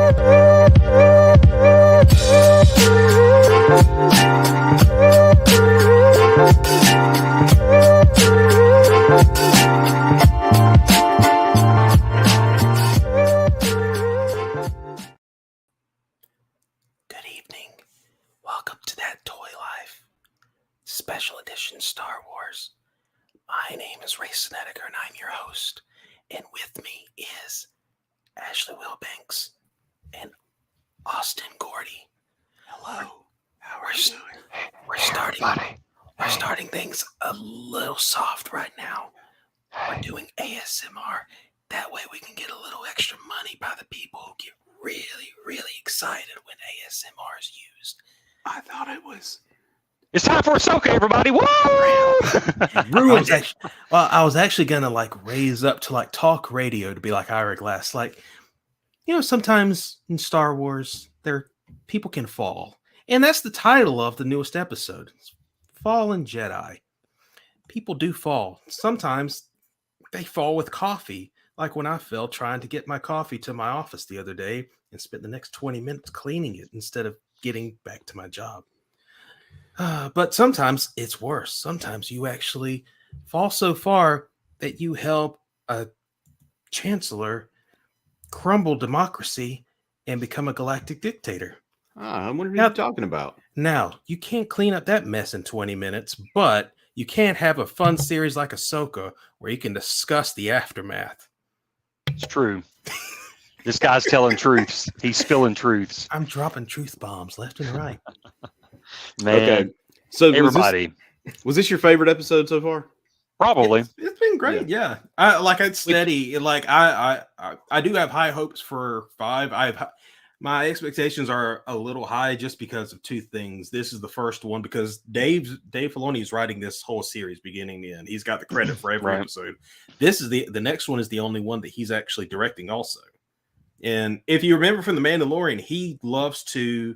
Welcome to That Toy Life, Special Edition Star Wars. My name is Ray Snedeker, and I'm your host. And with me is Ashley Wilbanks and Austin Gordy. Hello. How are you doing? We're starting things a little soft right now. We're doing ASMR. That way we can get a little extra money by the people who get really, really excited when ASMR is used. I thought it was. It's time for Ahsoka, everybody! Woo! I was actually gonna raise up to talk radio to be like Ira Glass. Sometimes in Star Wars, people can fall, and that's the title of the newest episode. It's Fallen Jedi. People do fall. Sometimes they fall with coffee, like when I fell trying to get my coffee to my office the other day and spent the next 20 minutes cleaning it instead of getting back to my job. But sometimes it's worse. Sometimes you actually fall so far that you help a chancellor crumble democracy and become a galactic dictator. I wonder who you're talking about. Now, you can't clean up that mess in 20 minutes, but you can't have a fun series like Ahsoka where you can discuss the aftermath. It's true. This guy's telling truths. He's spilling truths. I'm dropping truth bombs left and right. Man. Okay. So everybody. Was this your favorite episode so far? Probably. It's been great, yeah. It's steady. I do have high hopes for 5. My expectations are a little high just because of two things. This is the first one because Dave Filoni is writing this whole series beginning to end. He's got the credit for every episode. This is the next one is the only one that he's actually directing also. And if you remember from The Mandalorian, he loves to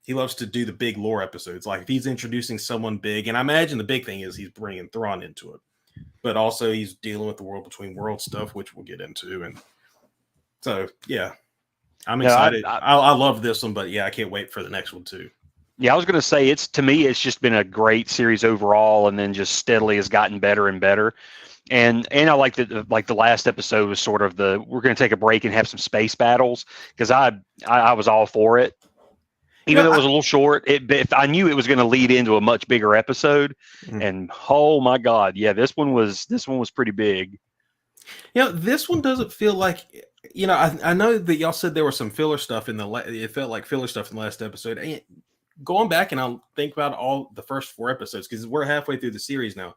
he loves to do the big lore episodes. Like if he's introducing someone big, and I imagine the big thing is he's bringing Thrawn into it, but also he's dealing with the world between world stuff, which we'll get into. And so, yeah, I'm excited. I love this one, but yeah, I can't wait for the next one too. Yeah, I was going to say to me, it's just been a great series overall, and then just steadily has gotten better and better. And I like that, like the last episode was sort of we're going to take a break and have some space battles because I was all for it. Even though it was a little short, if I knew it was going to lead into a much bigger episode, and oh my God, yeah, this one was pretty big. This one doesn't feel like, I know that y'all said there was some filler stuff it felt like filler stuff in the last episode. And going back and I'll think about all the first 4 episodes because we're halfway through the series now.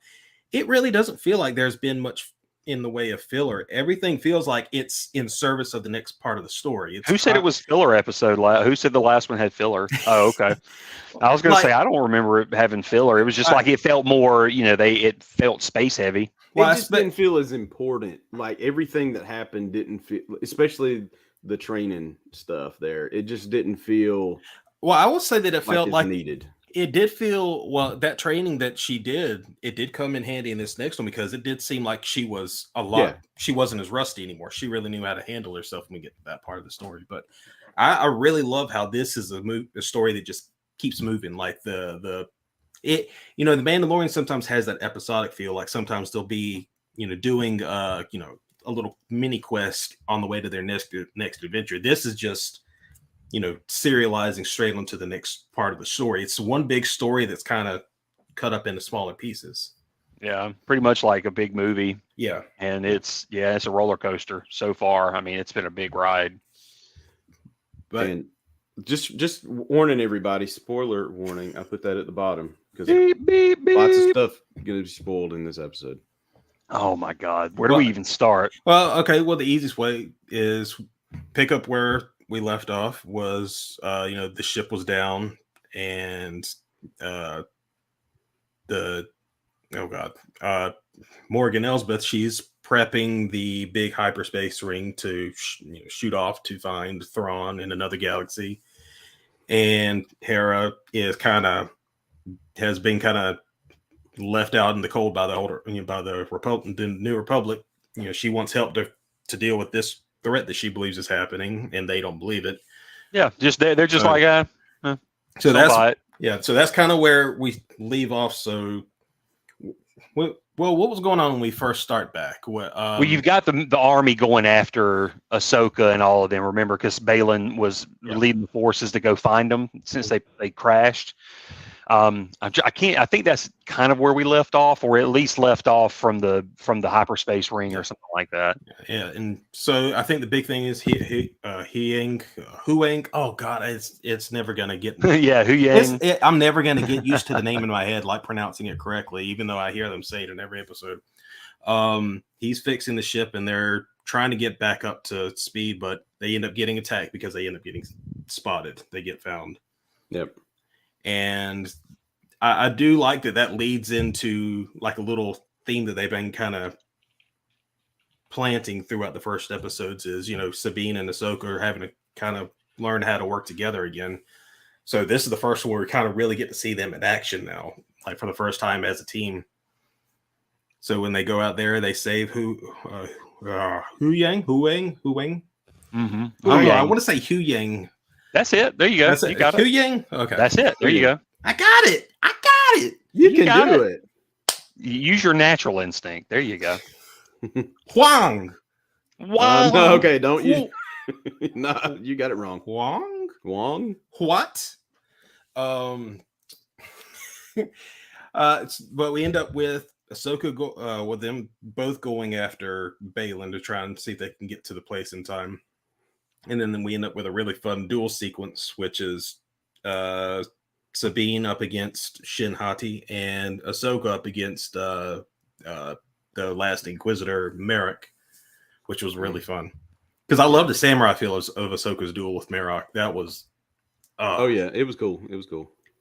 It really doesn't feel like there's been much in the way of filler. Everything feels like it's in service of the next part of the story. Who said it was filler episode? Who said the last one had filler? Oh, okay. I was going to say, I don't remember it having filler. It was just it felt more, it felt space heavy. Well, it just didn't feel as important. Like everything that happened didn't feel, especially the training stuff there. It just didn't feel. Well, I will say that it felt like needed. It did feel, that training that she did, it did come in handy in this next one because it did seem like she was she wasn't as rusty anymore. She really knew how to handle herself when we get to that part of the story. But I really love how this is a story that just keeps moving. Like the Mandalorian sometimes has that episodic feel. Like sometimes they'll be, doing, a little mini quest on the way to their next adventure. This is just, serializing straight onto the next part of the story. It's one big story that's kind of cut up into smaller pieces. Yeah, pretty much like a big movie. Yeah. And it's a roller coaster so far. I mean, it's been a big ride. But and just warning everybody, spoiler warning, I put that at the bottom because lots of stuff going to be spoiled in this episode. Oh my God. Where do we even start? Well, okay. Well, the easiest way is pick up where we left off was, the ship was down and Morgan Elsbeth, she's prepping the big hyperspace ring to shoot off to find Thrawn in another galaxy. And Hera has been kind of left out in the cold by the New Republic. She wants help to to deal with this threat that she believes is happening, and they don't believe it. Yeah, just they're just like so that's so that's kind of where we leave off. So, well, what was going on when we first start back? well, you've got the army going after Ahsoka and all of them. Remember, because Balin was leading the forces to go find them since they crashed. I think that's kind of where we left off, or at least left off from the hyperspace ring or something like that. Yeah, and so I think the big thing is Huang. Oh God, it's never gonna get. Yeah, Huyang. I'm never gonna get used to the name in my head, like pronouncing it correctly, even though I hear them say it in every episode. He's fixing the ship, and they're trying to get back up to speed, but they end up getting attacked because they end up getting spotted. They get found. Yep. And I do like that leads into like a little theme that they've been kind of planting throughout the first episodes is, Sabine and Ahsoka are having to kind of learn how to work together again. So this is the first one where we kind of really get to see them in action now, like for the first time as a team. So when they go out there, they save Huyang. Mm-hmm. I want to say Huyang. That's it. There you go. You got it. Huyang? Okay. That's it. There you go. I got it. You can do it. Use your natural instinct. There you go. Huang. No, okay, don't you? No, you got it wrong. Huang? What? But we end up with Ahsoka with them both going after Balin to try and see if they can get to the place in time. And then we end up with a really fun duel sequence, which is Sabine up against Shin Hati and Ahsoka up against the last Inquisitor, Merrick, which was really fun. Because I love the samurai feel of Ahsoka's duel with Merrick. That was... oh, yeah. It was cool.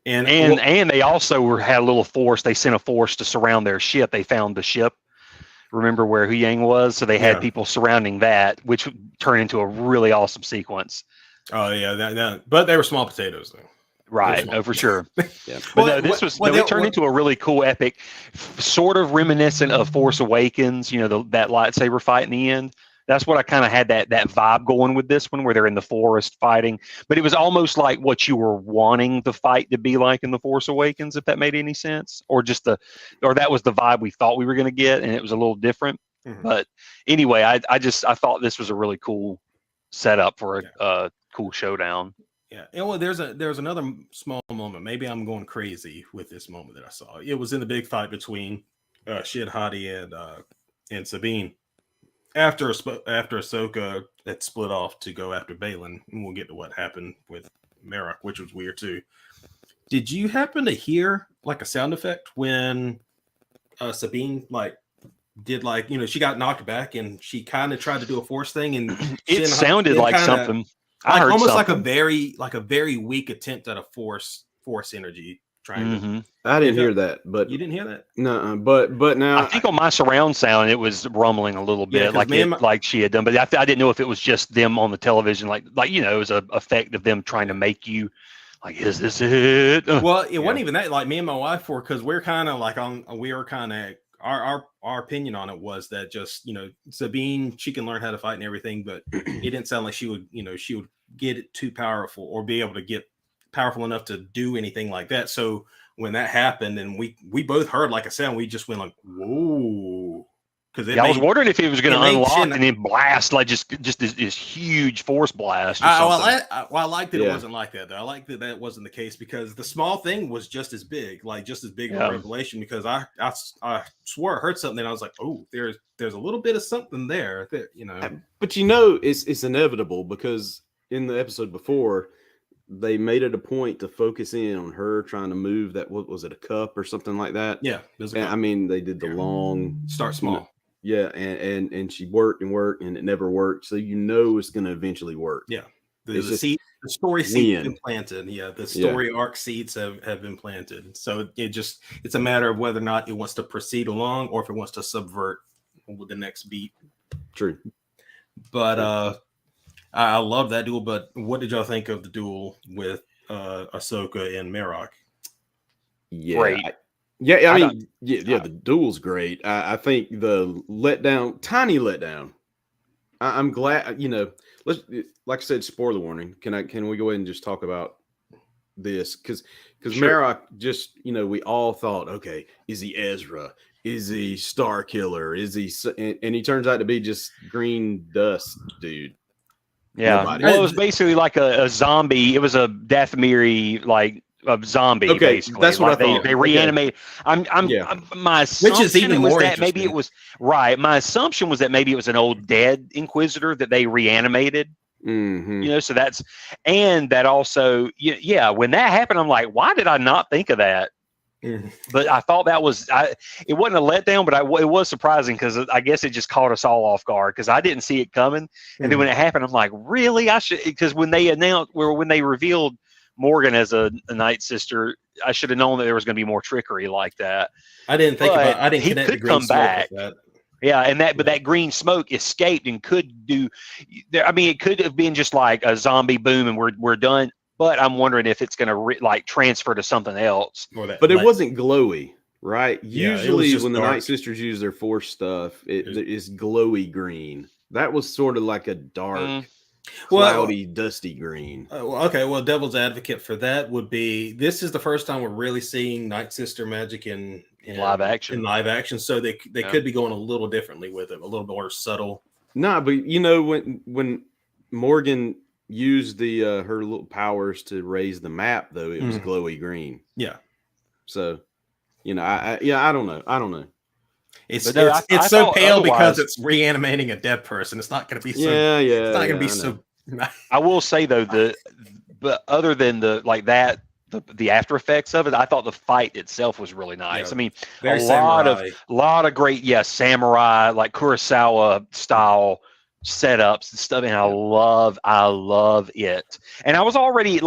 And they also had a little force. They sent a force to surround their ship. They found the ship. Remember where Huyang was? So they had people surrounding that, which turned into a really awesome sequence. Oh yeah, but they were small potatoes though. Right. Oh, for sure. Yeah. But it turned into a really cool epic, sort of reminiscent of Force Awakens. That lightsaber fight in the end. That's what I kind of had that vibe going with this one, where they're in the forest fighting. But it was almost like what you were wanting the fight to be like in the Force Awakens, if that made any sense, or that was the vibe we thought we were going to get, and it was a little different. Mm-hmm. But anyway, I thought this was a really cool setup for a cool showdown. Yeah, and well, there's another small moment. Maybe I'm going crazy with this moment that I saw. It was in the big fight between Shin Hati and Sabine. After Ahsoka had split off to go after Balin, and we'll get to what happened with Merrick, which was weird too. Did you happen to hear like a sound effect when Sabine did she got knocked back and she kind of tried to do a force thing, and it sounded like something. I heard almost something. like a very weak attempt at a force energy. I didn't hear that, but you didn't hear that. No, but now I think on my surround sound it was rumbling a little bit, like she had done. But I didn't know if it was just them on the television, like it was an effect of them trying to make you like, is this it? Well, it wasn't even that. Like me and my wife were, because we're kind of our opinion on it was that just Sabine, she can learn how to fight and everything, but it didn't sound like she would get it too powerful or be able to get powerful enough to do anything like that. So when that happened and we both heard like a sound, we just went like, whoa. Because I was wondering if it was going to unlock and then blast like just this huge force blast. I like that it wasn't like that though. I like that wasn't the case, because the small thing was just as big, of a revelation. Because I swore I heard something and I was like, oh, there's a little bit of something there that But it's inevitable, because in the episode before, they made it a point to focus in on her trying to move that. What was it, a cup or something like that? Yeah, I mean, they did the long start small. Yeah, and she worked and it never worked. So it's going to eventually work. Yeah, the story seeds have been planted. Yeah, the story arc seeds have been planted. So it's a matter of whether or not it wants to proceed along or if it wants to subvert with the next beat. True, but I love that duel. But what did y'all think of the duel with Ahsoka and Merrick? Yeah. Great. Yeah, I mean, the duel's great. I think the tiny letdown. I'm glad. Let's like I said, spoiler warning. Can we go ahead and just talk about this? Because Sure. Marok just we all thought, okay, is he Ezra? Is he Star Killer? Is he? And he turns out to be just green dust dude. Yeah. Nobody. Well, it was basically like a zombie. It was a Dathomiri like a zombie. Okay, basically. that's what like I thought. They reanimate. Yeah. My assumption Which is even was more that maybe it interesting. was right. My assumption was that maybe it was an old dead Inquisitor that they reanimated. Mm-hmm. So that's, and that also, yeah. When that happened, I'm like, why did I not think of that? But I thought that was, it wasn't a letdown, but it was surprising because I guess it just caught us all off guard because I didn't see it coming. And then when it happened, I'm like, really? I should, because when they revealed Morgan as a Night Sister, I should have known that there was going to be more trickery like that. I didn't He connect the could green come smoke back. with that. Yeah, but that green smoke escaped and could do. I mean, it could have been just like a zombie boom and we're done. But I'm wondering if it's going to transfer to something else. But it wasn't glowy, right? Yeah, Usually when the dark. Night Sisters use their Force stuff, it is glowy green. That was sort of like a dark, cloudy, dusty green. Okay, well, devil's advocate for that would be this is the first time we're really seeing Night Sister magic in live action. So they could be going a little differently with it, a little more subtle. Nah, but when Morgan used her little powers to raise the map, though, it was glowy green. Yeah. So, I don't know. It's so pale because it's reanimating a dead person. It's not going to be so. It's not going to be so. I will say though but other than the after effects of it, I thought the fight itself was really nice. Yeah, I mean, a lot of great, samurai like Kurosawa style setups and stuff, and I love it. And I was already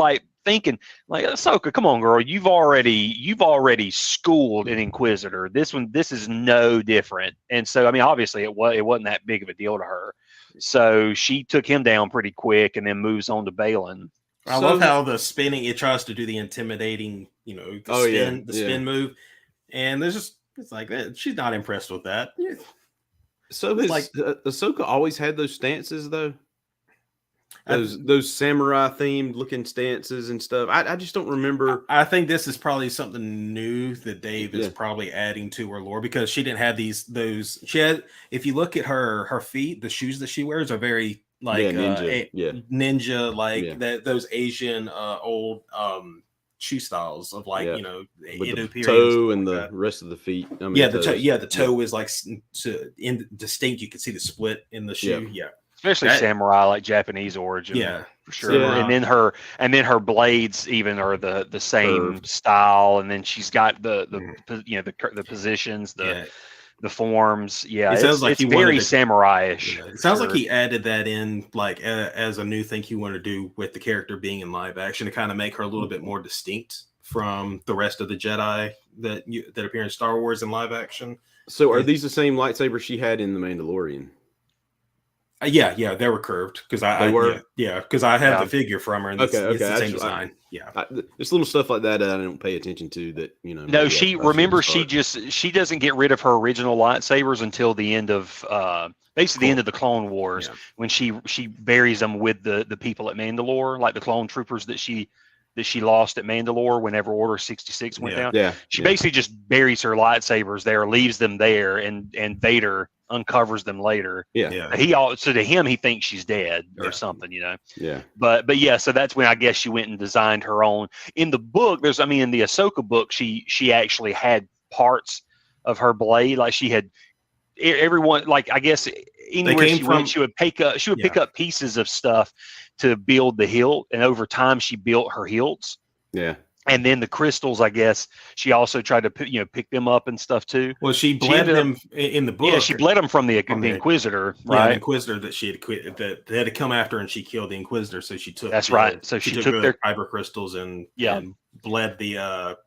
thinking, Ahsoka, come on, girl, you've already schooled an Inquisitor. This is no different. And so, I mean, obviously, it wasn't that big of a deal to her. So she took him down pretty quick, and then moves on to Balin. I love how the spinning, it tries to do the intimidating, the spin move. And it's like that. She's not impressed with that. Yeah. So Ahsoka always had those stances though? Those samurai themed looking stances and stuff. I just don't remember. I think this is probably something new that Dave is probably adding to her lore because she didn't have she had, if you look at her feet, the shoes that she wears are very ninja that those Asian old shoe styles of the toe and the rest of the feet. I mean, the toe is distinct. You can see the split in the shoe. Yeah. Especially samurai, like Japanese origin. Yeah, for sure. Yeah. And then her blades even are the same style. And then she's got the positions, the forms. Yeah, it sounds like it's very samurai-ish. Yeah. It sounds like he added that in as a new thing he wanted to do with the character being in live action to kind of make her a little bit more distinct from the rest of the Jedi that appear in Star Wars in live action. So are these the same lightsabers she had in The Mandalorian? Yeah, they were curved because I have the figure from her and it's the same design. There's little stuff like that I don't pay attention to that No, she doesn't get rid of her original lightsabers until the end of the end of the Clone Wars when she buries them with the people at Mandalore, like the clone troopers that she lost at Mandalore whenever Order 66 went down. Yeah, she basically just buries her lightsabers there, leaves them there, and Vader uncovers them later. So to him, he thinks she's dead or something, Yeah. But yeah, so that's when I guess she went and designed her own. In the book, in the Ahsoka book, she actually had parts of her blade, like she had everyone, like I guess anywhere she went, she would pick up pieces of stuff to build the hilt, and over time she built her hilts. Yeah. And then the crystals, I guess, she also tried to pick them up and stuff too. Well, she bled them in the book. Yeah, she bled them from the Inquisitor, right? Yeah, the Inquisitor that she had quit, that had to come after, and she killed the Inquisitor. So she took. That's right. So she took their kyber crystals and bled the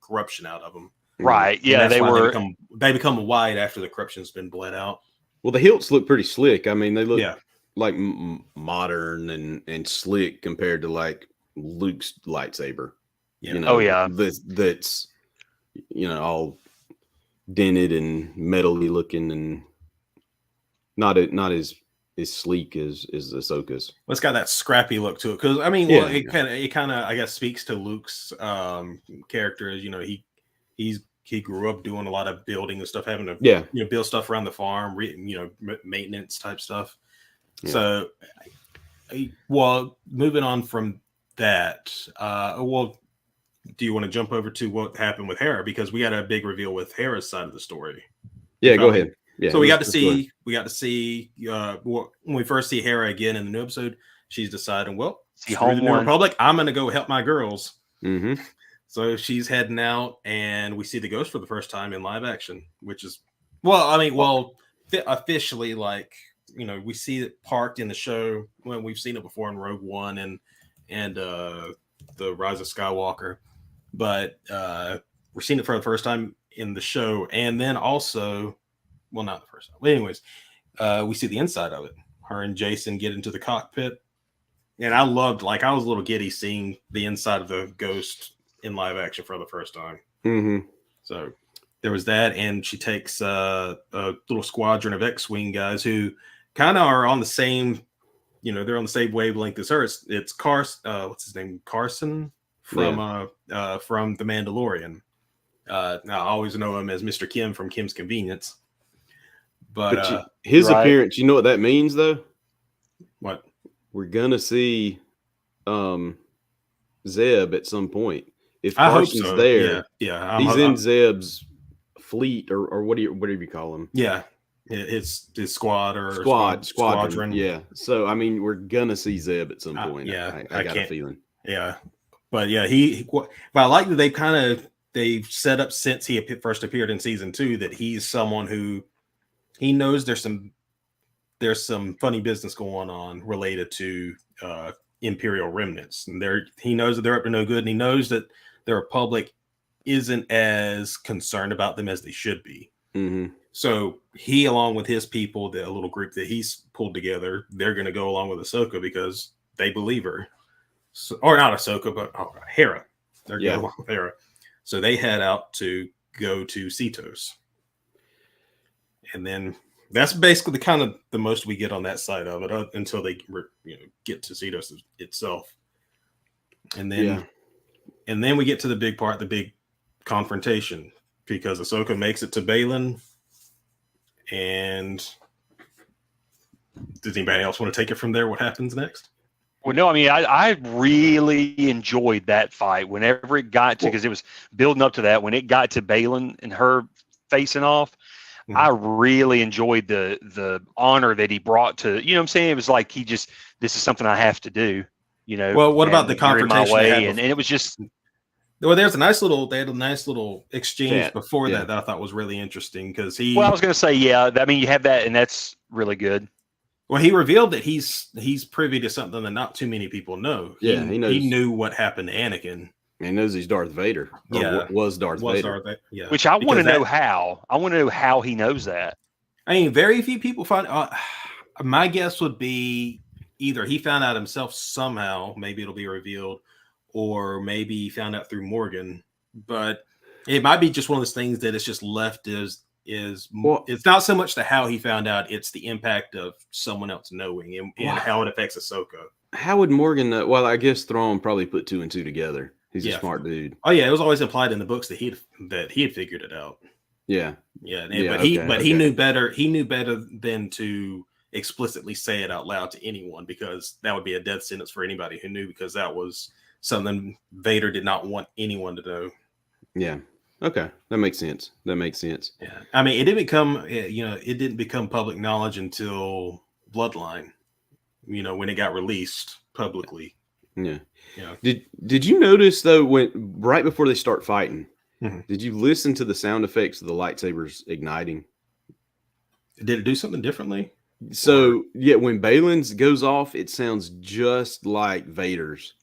corruption out of them. Right. Yeah, they become white after the corruption's been bled out. Well, the hilts look pretty slick. I mean, they look like modern and slick compared to like Luke's lightsaber. That's all dented and metally looking and not as sleek as Ahsoka's. Well, it's got that scrappy look to it because I mean, well, it kind of I guess speaks to Luke's character. As you know, he grew up doing a lot of building and stuff, having to build stuff around the farm, maintenance type stuff. Yeah. So, well, moving on from that, do you want to jump over to what happened with Hera, because we got a big reveal with Hera's side of the story? Yeah, go ahead. Yeah, so we got to see when we first see Hera again in the new episode, she's deciding, well, screw the New Republic, I'm going to go help my girls. Mm-hmm. So she's heading out, and we see the Ghost for the first time in live action, which is, officially, like, we see it parked in the show when we've seen it before in Rogue One and the Rise of Skywalker, but we're seeing it for the first time in the show, and then also, well, not the first time, but anyways, we see the inside of it. Her and Jason get into the cockpit, and I loved, like, I was a little giddy seeing the inside of the Ghost in live action for the first time. Mm-hmm. So there was that, and she takes a little squadron of X-Wing guys who kind of are on the same, they're on the same wavelength as her. It's Carson, what's his name? Carson from The Mandalorian. I always know him as Mr. Kim from Kim's Convenience. But his appearance, you know what that means, though? What? We're gonna see Zeb at some point. If I Carson's hope so. there, he's in Zeb's fleet or whatever you call him. Yeah, his squad or squadron. Yeah. So I mean, we're gonna see Zeb at some point. I got a feeling. Yeah, but yeah, but I like that they've set up since he first appeared in season 2 that he's someone who he knows there's some funny business going on related to Imperial remnants, and he knows that they're up to no good, and he knows that the Republic isn't as concerned about them as they should be. Mm-hmm. So he, along with his people, the little group that he's pulled together, they're going to go along with Ahsoka because they believe her. So, or not Ahsoka, but Hera. They're going along with Hera. So they head out to go to Cetos. And then that's basically the most we get on that side of it until they get to Cetos itself. And then we get to the big part, the big confrontation, because Ahsoka makes it to Balin. And does anybody else want to take it from there? What happens next? Well, no, I mean, I really enjoyed that fight whenever it got to, because it was building up to that. When it got to Balin and her facing off, I really enjoyed the honor that he brought to, what I'm saying? It was like this is something I have to do, Well, what about the confrontation? And it was just. Well, they had a nice little exchange before that I thought was really interesting, because I was going to say, I mean, you have that, and that's really good. Well, he revealed that he's privy to something that not too many people know. Yeah, he knows. He knew what happened to Anakin. He knows he's Darth Vader. Was Darth Vader. Yeah. Which I want to know how. I want to know how he knows that. I mean, very few people find. My guess would be either he found out himself somehow. Maybe it'll be revealed, or maybe he found out through Morgan. But it might be just one of those things that it's just left it's not so much the how he found out, it's the impact of someone else knowing and how it affects Ahsoka. How would Morgan know? Well, I guess Thrawn probably put 2 and 2 together. He's a smart dude. Oh yeah, it was always implied in the books that he had figured it out. Yeah. But he knew better. He knew better than to explicitly say it out loud to anyone, because that would be a death sentence for anybody who knew, because that was something Vader did not want anyone to know. Yeah. Okay, that makes sense. Yeah, I mean, it didn't become public knowledge until Bloodline, when it got released publicly. Yeah. Did you notice though, when right before they start fighting, did you listen to the sound effects of the lightsabers igniting? Did it do something differently? So when Balin's goes off, it sounds just like Vader's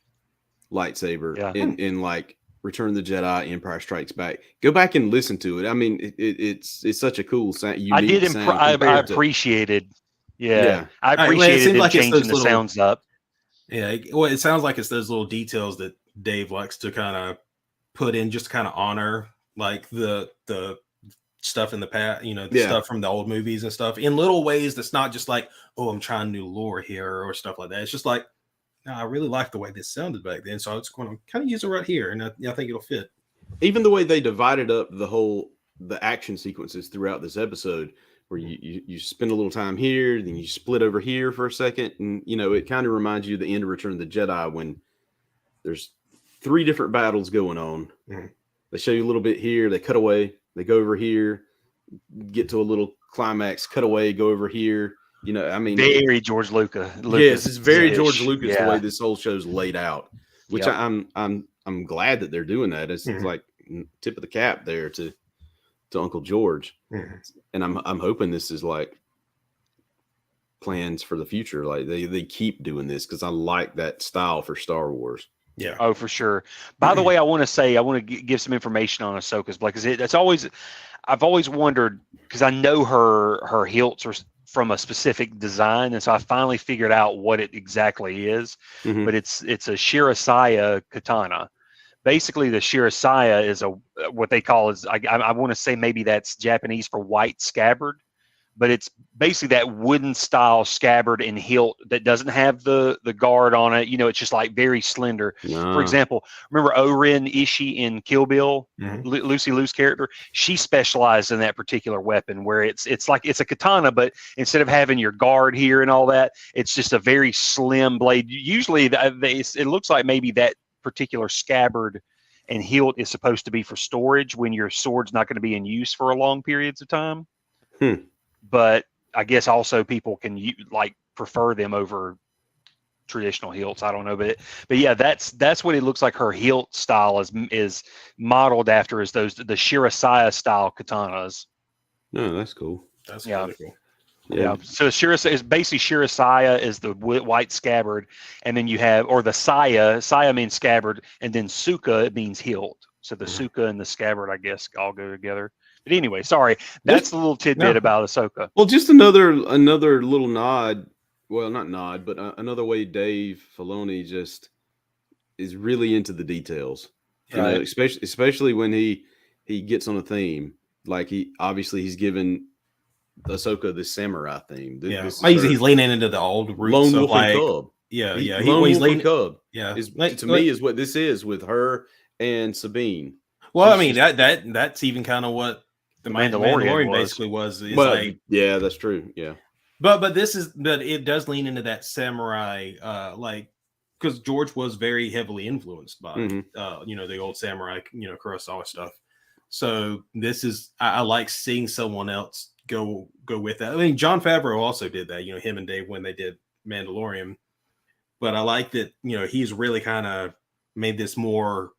lightsaber in like Return of the Jedi, Empire Strikes Back. Go back and listen to it. I mean, it's such a cool sound. I appreciated. I appreciated them changing the sounds up. Yeah, well, it sounds like it's those little details that Dave likes to kind of put in, just to kind of honor like the stuff in the past, the stuff from the old movies and stuff in little ways. That's not just like, oh, I'm trying new lore here or stuff like that. It's just like, no, I really like the way this sounded back then, so I was going to kind of use it right here, and I think it'll fit. Even the way they divided up the action sequences throughout this episode, where you spend a little time here, then you split over here for a second, and it kind of reminds you of the end of Return of the Jedi when there's 3 different battles going on. Mm-hmm. They show you a little bit here, they cut away, they go over here, get to a little climax, cut away, go over here. Very George Lucas. Yes, it's very George Lucas the way this whole show's laid out, which I'm glad that they're doing that. It's like tip of the cap there to Uncle George, and I'm hoping this is like plans for the future. Like they keep doing this because I like that style for Star Wars. Yeah. Oh, for sure. By the way, I want to give some information on Ahsoka's Black, because I've always wondered, because I know her hilts are from a specific design, and so I finally figured out what it exactly is. But it's a Shirasaya katana. Basically, the Shirasaya is what they call I want to say maybe that's Japanese for white scabbard, but it's basically that wooden style scabbard and hilt that doesn't have the guard on it. It's just like very slender. No. For example, remember Oren Ishii in Kill Bill, Lucy Liu's character? She specialized in that particular weapon, where it's like it's a katana, but instead of having your guard here and all that, it's just a very slim blade. Usually, it looks like maybe that particular scabbard and hilt is supposed to be for storage when your sword's not going to be in use for a long periods of time. But I guess also people can prefer them over traditional hilts. I don't know, but yeah, that's what it looks like. Her hilt style is modeled after, is the Shirasaya style katanas. No, that's cool. That's really cool. Yeah. So Shirasaya is basically, Shirasaya is the white scabbard, and then you have, or the Saya means scabbard, and then Suka means hilt. So the Suka and the scabbard, I guess, all go together. But anyway, sorry, that's the little tidbit about Ahsoka. Well, just another little nod. Well, not nod, but another way Dave Filoni just is really into the details. Right. Especially when he gets on a theme. Like he's given Ahsoka the samurai theme. He's leaning into the old roots Lone of Wolf and Cub. Lone Wolf and Cub. Yeah, to me is what this is with her and Sabine. Well, I mean that's even kind of what the Mandalorian basically was. Yeah, that's true. Yeah, but it does lean into that samurai, because George was very heavily influenced by the old samurai, Kurosawa stuff. So this is, I like seeing someone else go with that. I mean, Jon Favreau also did that. Him and Dave when they did Mandalorian. But I like that. He's really kind of made this more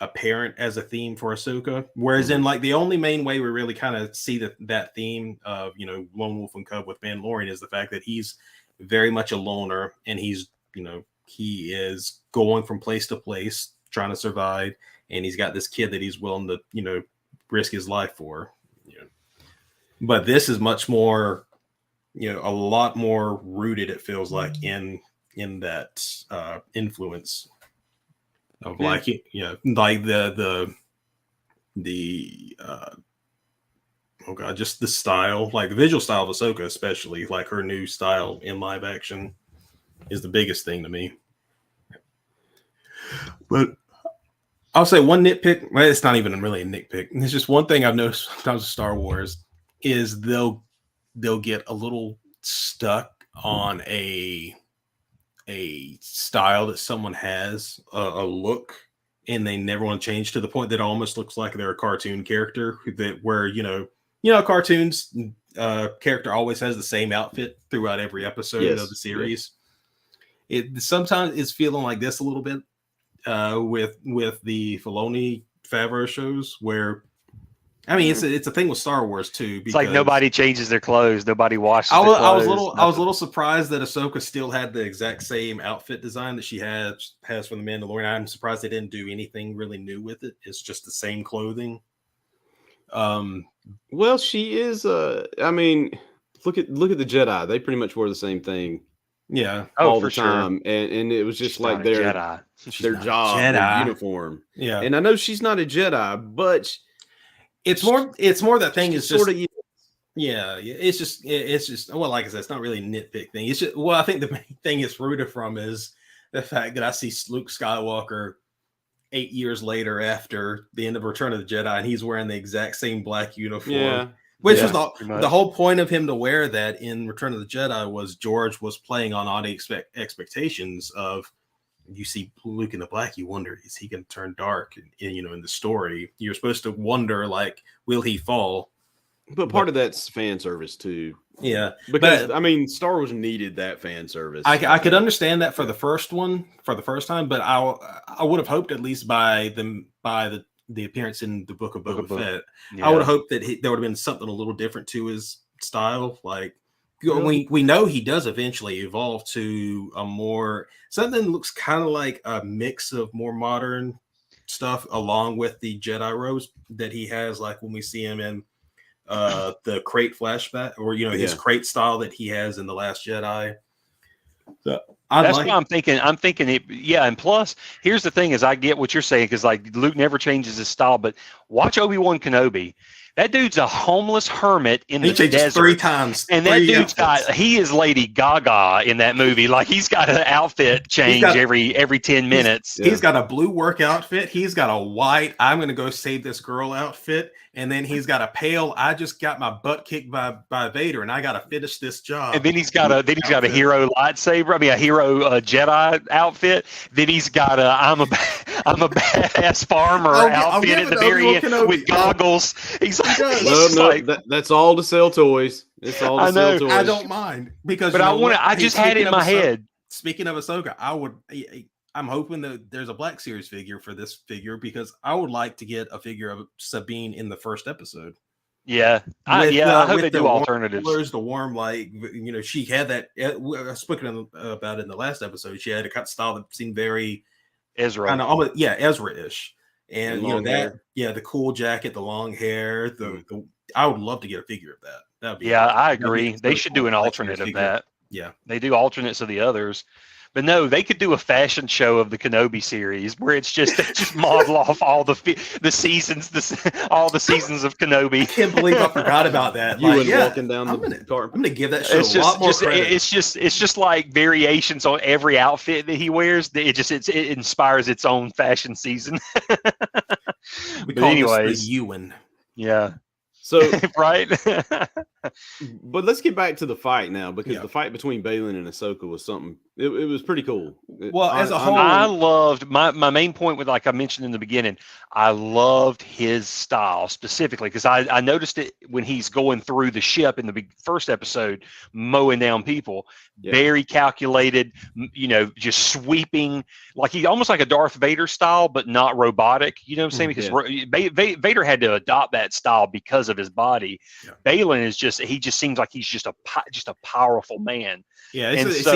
apparent as a theme for Ahsoka, whereas in the only main way we really kind of see that theme of Lone Wolf and Cub with Mandalorian is the fact that he's very much a loner, and he's he is going from place to place trying to survive, and he's got this kid that he's willing to risk his life for. But this is much more a lot more rooted, it feels like, in that influence of just the style, like the visual style of Ahsoka, especially like her new style in live action is the biggest thing to me. But I'll say one nitpick. Well, it's not even really a nitpick. It's just one thing I've noticed sometimes with Star Wars is they'll get a little stuck on a style that someone has, a look, and they never want to change, to the point that it almost looks like they're a cartoon character where cartoons character always has the same outfit throughout every episode of the series. It sometimes is feeling like this a little bit with the Filoni Favreau shows, where I mean, it's a thing with Star Wars too. It's like nobody changes their clothes, nobody washes. I was a little surprised that Ahsoka still had the exact same outfit design that she has from the Mandalorian. I'm surprised they didn't do anything really new with it. It's just the same clothing. Well, she is. I mean, look at the Jedi. They pretty much wore the same thing. Yeah, all the time, sure. and it was just she's like their job, their uniform. Yeah, and I know she's not a Jedi, but It's more that thing is just sort of. Yeah, it's just well, like I said, it's not really a nitpick thing. It's just I think the main thing it's rooted from is the fact that I see Luke Skywalker 8 years later after the end of Return of the Jedi, and he's wearing the exact same black uniform. Which was the whole point of him to wear that in Return of the Jedi was George was playing on audience expectations of you see Luke in the black, you wonder, is he going to turn dark? In the story, you're supposed to wonder, like, will he fall? But part of that's fan service too. Yeah, because Star Wars needed that fan service. I could understand that for the first time, but I would have hoped at least by the appearance in the Book of Boba Fett, I would have hoped that there would have been something a little different to his style. Like we know he does eventually evolve to a more something that looks kind of like a mix of more modern stuff along with the Jedi robes that he has, like when we see him in the crate flashback, or his crate style that he has in The Last Jedi. So that's why I'm thinking it. Yeah, and plus, here's the thing: is I get what you're saying, because like Luke never changes his style, but watch Obi-Wan Kenobi. That dude's a homeless hermit in the desert 3 times, and that dude's he is Lady Gaga in that movie. Like he's got an outfit change every 10 minutes. He's got a blue work outfit. He's got a white I'm going to go save this girl outfit, and then he's got a pale I just got my butt kicked by Vader, and I got to finish this job. And then he's got a hero lightsaber. a hero Jedi outfit. Then he's got I'm a badass farmer outfit at the very end with goggles. He's like, that's all to sell toys. It's all to sell toys. I don't mind because, but I just had it in my head. Speaking of Ahsoka, I'm hoping that there's a Black Series figure for this figure, because I would like to get a figure of Sabine in the first episode. Yeah, I hope they do alternatives. There's the warm, like, she had that. I spoke about it in the last episode. She had a cut style that seemed very Ezra, kind of Ezra-ish, and the cool jacket, the long hair. I would love to get a figure of that. That'd be I agree. They should do an alternate of that. Yeah, they do alternates of the others. But no, they could do a fashion show of the Kenobi series where it's just model off all the seasons, all the seasons of Kenobi. I can't believe I forgot about that. Walking down I'm gonna give that show a lot more credit. It's just like variations on every outfit that he wears. It inspires its own fashion season. We call this the Ewan. Yeah. So right. But let's get back to the fight now, because the fight between Baylan and Ahsoka was something. It was pretty cool. Well, as a whole, I loved my main point with, like I mentioned in the beginning, I loved his style specifically because I noticed it when he's going through the ship in the first episode, mowing down people. Yeah. Very calculated, just sweeping, like he almost like a Darth Vader style, but not robotic. You know what I'm saying? Because Vader had to adopt that style because of his body. Yeah. Baylan is he just seems like he's just a powerful man. Yeah, it's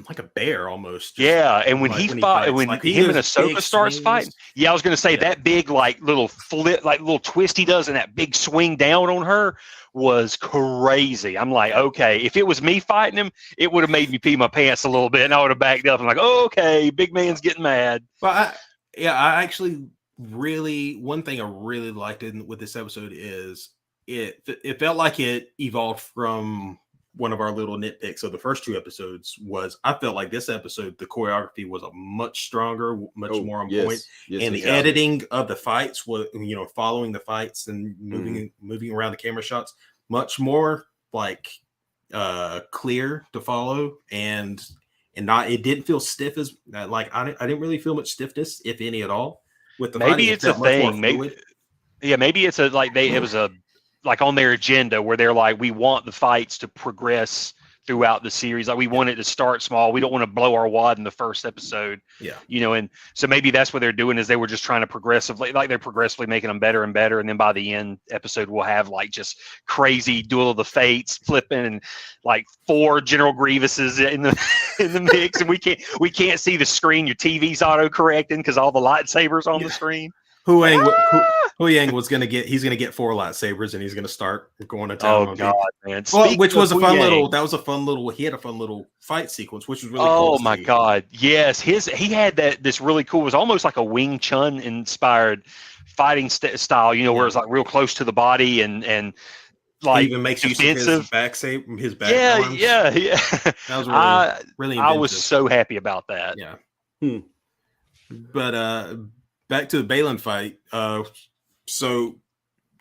like a bear almost. And when him and Ahsoka starts fighting, I was going to say that big little flip, little twist he does, and that big swing down on her was crazy. I'm like, okay, if it was me fighting him, it would have made me pee my pants a little bit, and I would have backed up. I'm like, oh, okay, big man's getting mad. But I actually one thing I really liked with this episode is it felt like it evolved from one of our little nitpicks of the first 2 episodes. Was I felt like this episode, the choreography was a much stronger, much more on point. Yes, and the editing of the fights was, following the fights and moving around the camera shots, much more clear to follow, and it didn't feel stiff as I didn't really feel much stiffness, if any at all. With the maybe it's a thing. Maybe it's it was a on their agenda where they're like, we want the fights to progress throughout the series. Like we want it to start small. We don't want to blow our wad in the first episode. Yeah. And so maybe that's what they're doing, is they were just trying to progressively making them better and better. And then by the end episode, we'll have just crazy Duel of the Fates flipping and 4 General Grievuses in the mix. And we can't see the screen. Your TV's auto correcting because all the lightsabers on the screen. Hu Yang was gonna get 4 lightsabers, and he's gonna start going to town. Oh God, man! Which was a fun little. That was a fun little. He had a fun little fight sequence, which was really cool. Oh my God, yes! He had this really cool. It was almost like a Wing Chun inspired fighting style, where it's like real close to the body and like he even makes defensive his back arms. Yeah. That was really inventive. I was so happy about that. Yeah. But back to the Balin fight. So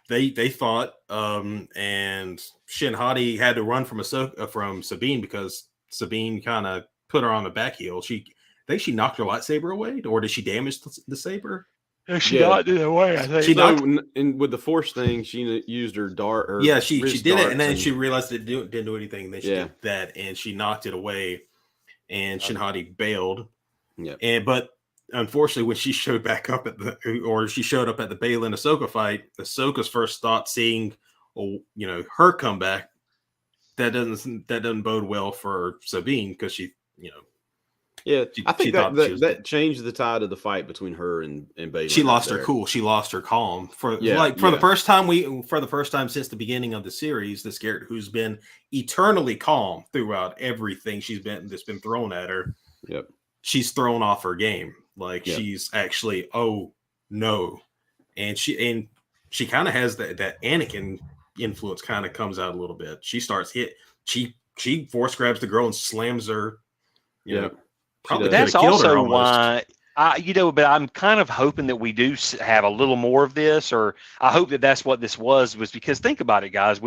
they fought, and Shin Hati had to run from Sabine because Sabine kind of put her on the back heel. I think she knocked her lightsaber away, or did she damage the saber? She knocked it away. I think. And with the Force thing, she used her dart. She did it, and then she realized it didn't do anything. And then she did that, and she knocked it away, and Shin Hati bailed. Yeah, but unfortunately, when she showed up at the Balin Ahsoka fight, Ahsoka's first thought, seeing her comeback, that doesn't bode well for Sabine, because she. I think that changed the tide of the fight between her and Balin. She lost her cool. She lost her calm the first time since the beginning of the series. This character who's been eternally calm throughout everything that's been thrown at her. Yep. She's thrown off her game. She's actually, oh no, and she kind of has that Anakin influence kind of comes out a little bit. She starts she force grabs the girl and slams her. Probably that's also why but I'm kind of hoping that we do have a little more of this, or I hope that that's what this was because think about it, guys.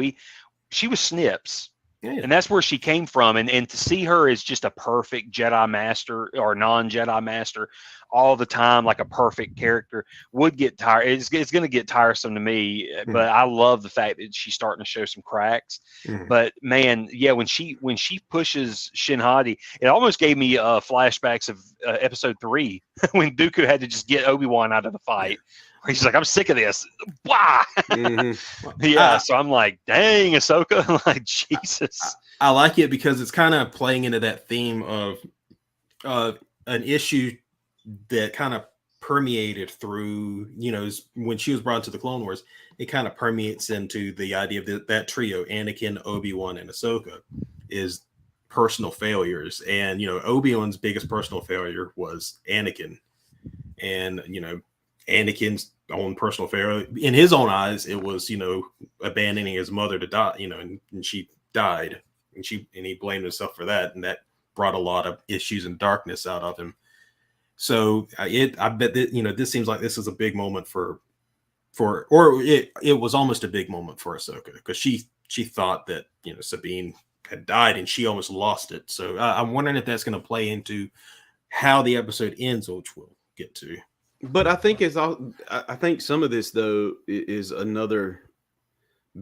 She was Snips. Yeah. And that's where she came from. And to see her as just a perfect Jedi Master or non-Jedi Master all the time, like a perfect character, would get tired. It's going to get tiresome to me. Mm-hmm. But I love the fact that she's starting to show some cracks. Mm-hmm. But man, when she pushes Shin Hati, it almost gave me flashbacks of episode 3 when Dooku had to just get Obi-Wan out of the fight. He's like, I'm sick of this. Blah! Mm-hmm. So I'm like, dang, Ahsoka. I'm like, Jesus. I like it because it's kind of playing into that theme of an issue that kind of permeated through, when she was brought to the Clone Wars, it kind of permeates into the idea of that trio, Anakin, Obi-Wan, and Ahsoka, is personal failures. And, Obi-Wan's biggest personal failure was Anakin. And, Anakin's own personal failure, in his own eyes, it was, abandoning his mother to die, and she died, and he blamed himself for that, and that brought a lot of issues and darkness out of him. So I bet that, this seems like this is a big moment it was almost a big moment for Ahsoka, because she thought that, Sabine had died, and she almost lost it. So I'm wondering if that's going to play into how the episode ends, which we'll get to. But I think I think some of this, though, is another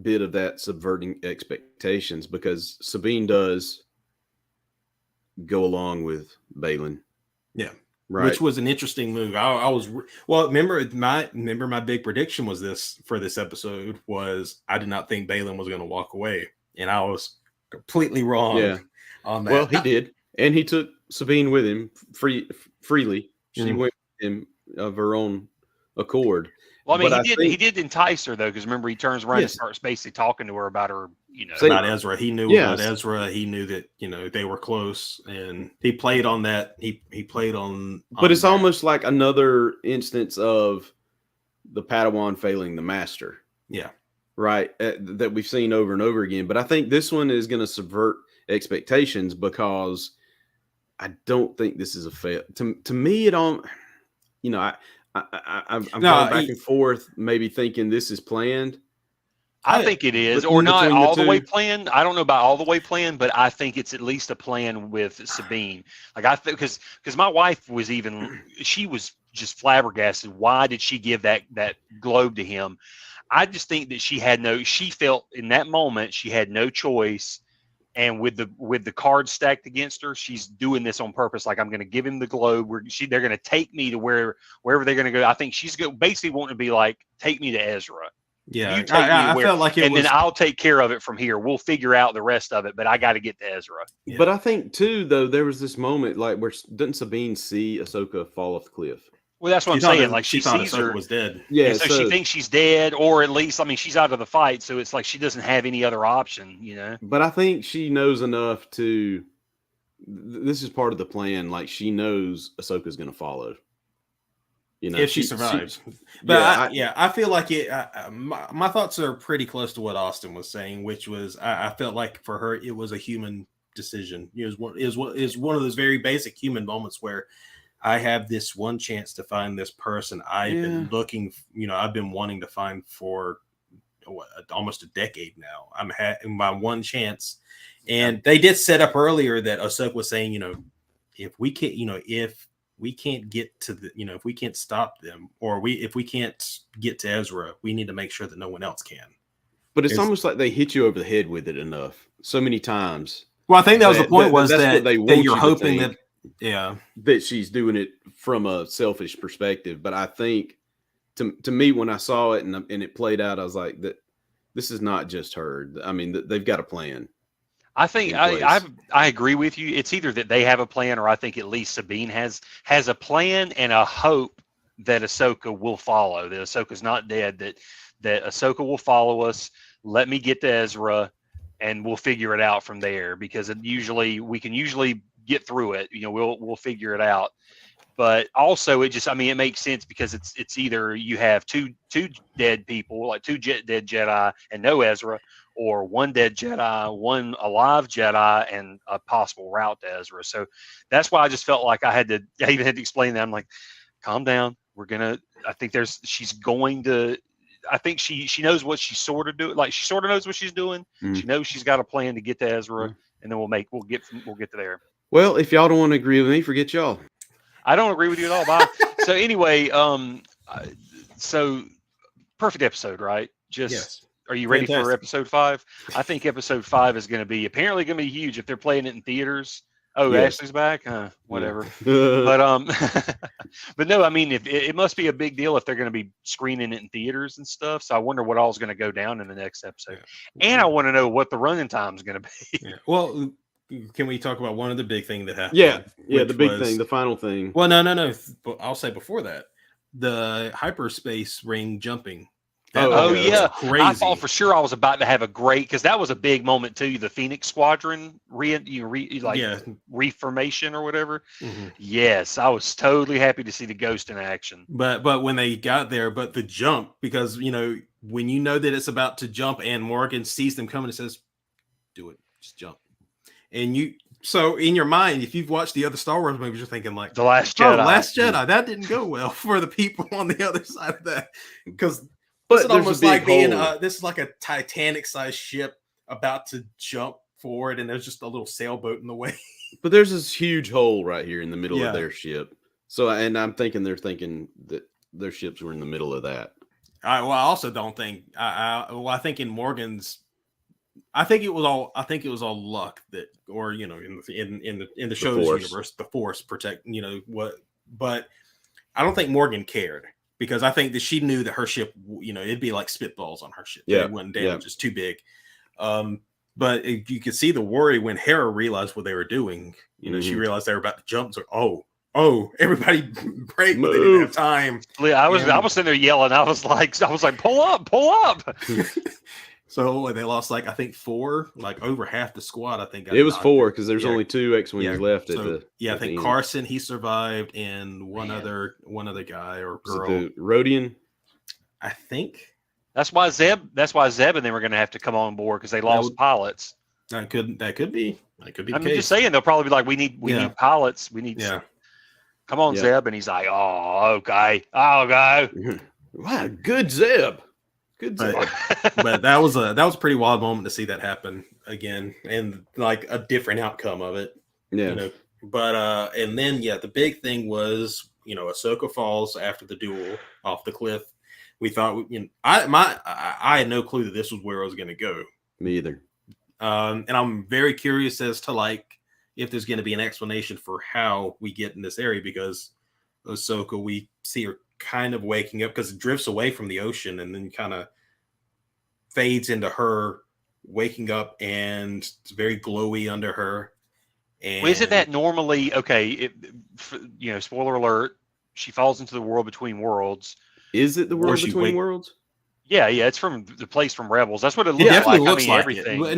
bit of that subverting expectations, because Sabine does go along with Balin. Yeah. Right. Which was an interesting move. Remember my big prediction was for this episode was I did not think Balin was going to walk away, and I was completely wrong on that. Well, he did, and he took Sabine with him freely. She went with him of her own accord. Well, I mean, he did entice her, though, because remember, he turns around and starts basically talking to her about her, about Ezra. He knew about Ezra. He knew that, they were close, and he played on that. He played on. But it's almost like another instance of the Padawan failing the master. Yeah. Right. That we've seen over and over again. But I think this one is going to subvert expectations, because I don't think this is a fail. To me, it don't. I'm going back and forth, maybe thinking this is planned. I think it is, or not all the way planned. I don't know about all the way planned, but I think it's at least a plan with Sabine. Like I think, because my wife was she was just flabbergasted. Why did she give that globe to him? I just think that she felt in that moment she had no choice. And with the cards stacked against her, she's doing this on purpose. Like, I'm going to give him the globe. They're going to take me to wherever they're going to go. I think she's basically wanting to be like, take me to Ezra. Yeah, you take me I felt like it, and then I'll take care of it from here. We'll figure out the rest of it, but I got to get to Ezra. Yeah. But I think too, though, there was this moment like where didn't Sabine see Ahsoka fall off the cliff? Well, that's what I'm saying. Like, she thought sees Ahsoka her was dead. Yeah, so she thinks she's dead, or at least, she's out of the fight, so it's like she doesn't have any other option, But I think she knows enough to. This is part of the plan. Like, she knows Ahsoka's going to follow. if she survives. But I feel like it. My thoughts are pretty close to what Austin was saying, which was I felt like for her it was a human decision. It was one of those very basic human moments where I have this one chance to find this person I've been looking. I've been wanting to find for almost a decade now. I'm having my one chance, and they did set up earlier that Ahsoka was saying, if we can't, if we can't get to the, if we can't stop them, or if we can't get to Ezra, we need to make sure that no one else can. But it's almost like they hit you over the head with it enough so many times. Well, I think that was the point, that you're hoping that she's doing it from a selfish perspective. But I think to me, when I saw it and it played out, I was like, that this is not just her. I mean, they've got a plan. I think I agree with you. It's either that they have a plan, or I think at least Sabine has a plan and a hope that Ahsoka will follow. That Ahsoka's not dead. That Ahsoka will follow us. Let me get to Ezra, and we'll figure it out from there. Because we can usually get through it. We'll figure it out. But also, it makes sense because it's either you have two dead people, like two dead Jedi and no Ezra, or one dead Jedi, one alive Jedi, and a possible route to Ezra. So that's why I just felt like I even had to explain that. I'm like, calm down. I think she knows what she's sort of doing. Like, she sort of knows what she's doing. She knows she's got a plan to get to Ezra, and then we'll get to there. Well, if y'all don't want to agree with me, forget y'all. I don't agree with you at all, Bob. So anyway, so perfect episode, right? Yes. Are you ready for episode 5? I think episode 5 is going to be huge if they're playing it in theaters. Oh, yes. Ashley's back? Whatever. But but no, I mean, it must be a big deal if they're going to be screening it in theaters and stuff. So I wonder what all is going to go down in the next episode. And I want to know what the running time is going to be. Yeah. Well, can we talk about one of the big thing that happened? Yeah, the big thing, the final thing. Well, no. But I'll say before that, the hyperspace ring jumping. Yeah, crazy. I thought for sure I was about to have a great, because that was a big moment too. The Phoenix Squadron reformation or whatever. Mm-hmm. Yes, I was totally happy to see the Ghost in action. But when they got there, the jump, because when you know that it's about to jump and Morgan sees them coming and says, "Do it, just jump," and so in your mind, if you've watched the other Star Wars movies, you're thinking like The Last Jedi. Last Jedi, that didn't go well for the people on the other side of that, because. But it's almost like being this is like a Titanic-sized ship about to jump forward, and there's just a little sailboat in the way. But there's this huge hole right here in the middle of their ship. So, and I'm thinking they're thinking that their ships were in the middle of that. I also don't think. I think in Morgan's, I think it was all luck that, or in the show's universe, the Force protect. But I don't think Morgan cared. Because I think that she knew that her ship, it'd be like spitballs on her ship. Yeah, it wouldn't damage. It's too big. But you could see the worry when Hera realized what they were doing. She realized they were about to jump. So, oh, everybody break! They didn't have time. I was sitting there yelling. I was like, pull up. So they lost I think 4, over half the squad. I think it was 4 because there's only 2 X-wings left. I think Carson, he survived, and one other guy or girl, the Rodian. I think that's why Zeb and they were going to have to come on board because they lost pilots. That could be. I'm just saying they'll probably be like, we need pilots. We need. Yeah. Come on, Zeb, and he's like, oh, okay, I'll go. Wow, good Zeb. But that was a pretty wild moment to see that happen again, and a different outcome of it. Yeah. But and then the big thing was Ahsoka falls after the duel off the cliff. We thought I had no clue that this was where I was going to go. Me either. And I'm very curious as to if there's going to be an explanation for how we get in this area, because Ahsoka, we see her kind of waking up because it drifts away from the ocean and then kind of fades into her waking up, and it's very glowy under her. And isn't that normally okay? Spoiler alert: she falls into the world between worlds. Is it the world between worlds? Yeah, it's from the place from Rebels. That's what it looks It definitely like. looks I mean, like everything. it.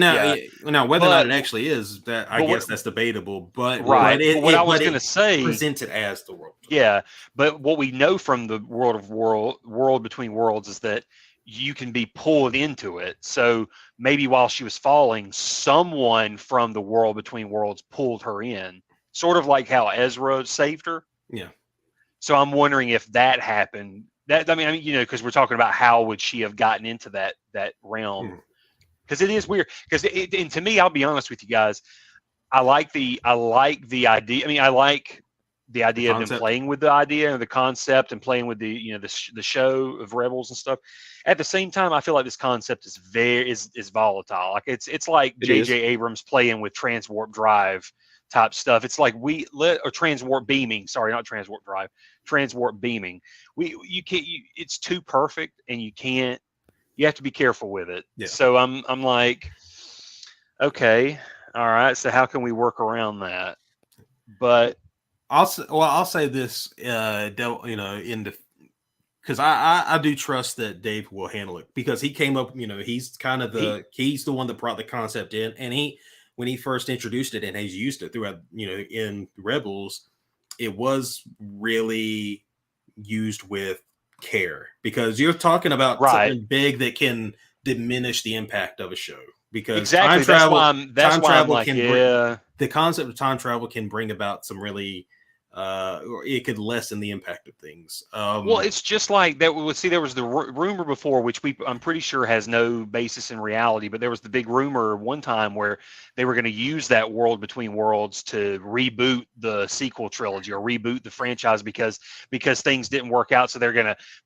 Now, whether or not it actually is, that I guess what, that's debatable. But right. But what I was it going to say, presents it as the world. Yeah, but what we know from the world between worlds is that you can be pulled into it. So maybe while she was falling, someone from the world between worlds pulled her in, sort of like how Ezra saved her. Yeah. So I'm wondering if that happened. That I mean, because we're talking about how would she have gotten into that realm? Because it is weird. Because and to me, I'll be honest with you guys, I like the idea. I mean, I like the idea of them playing with the idea and the concept and playing with the the show of Rebels and stuff. At the same time, I feel like this concept is is volatile. Like it's like J.J. Abrams playing with transwarp drive type stuff. It's like or transwarp beaming. Sorry, not transwarp drive. Transwarp beaming. You can't. It's too perfect, and you can't. You have to be careful with it. Yeah. So I'm like, okay, all right. So how can we work around that? But I'll say this, because I do trust that Dave will handle it, because he came up, he's kind of he's the one that brought the concept in, and when he first introduced it and he's used it throughout, in Rebels, it was really used with care, because you're talking about something big that can diminish the impact of a show. Because exactly, that's why I'm like, the concept of time travel can bring about some really, or it could lessen the impact of things. Well, it's just like that. See, there was the rumor before, which I'm pretty sure has no basis in reality, but there was the big rumor one time where they were going to use that world between worlds to reboot the sequel trilogy or reboot the franchise because things didn't work out. So they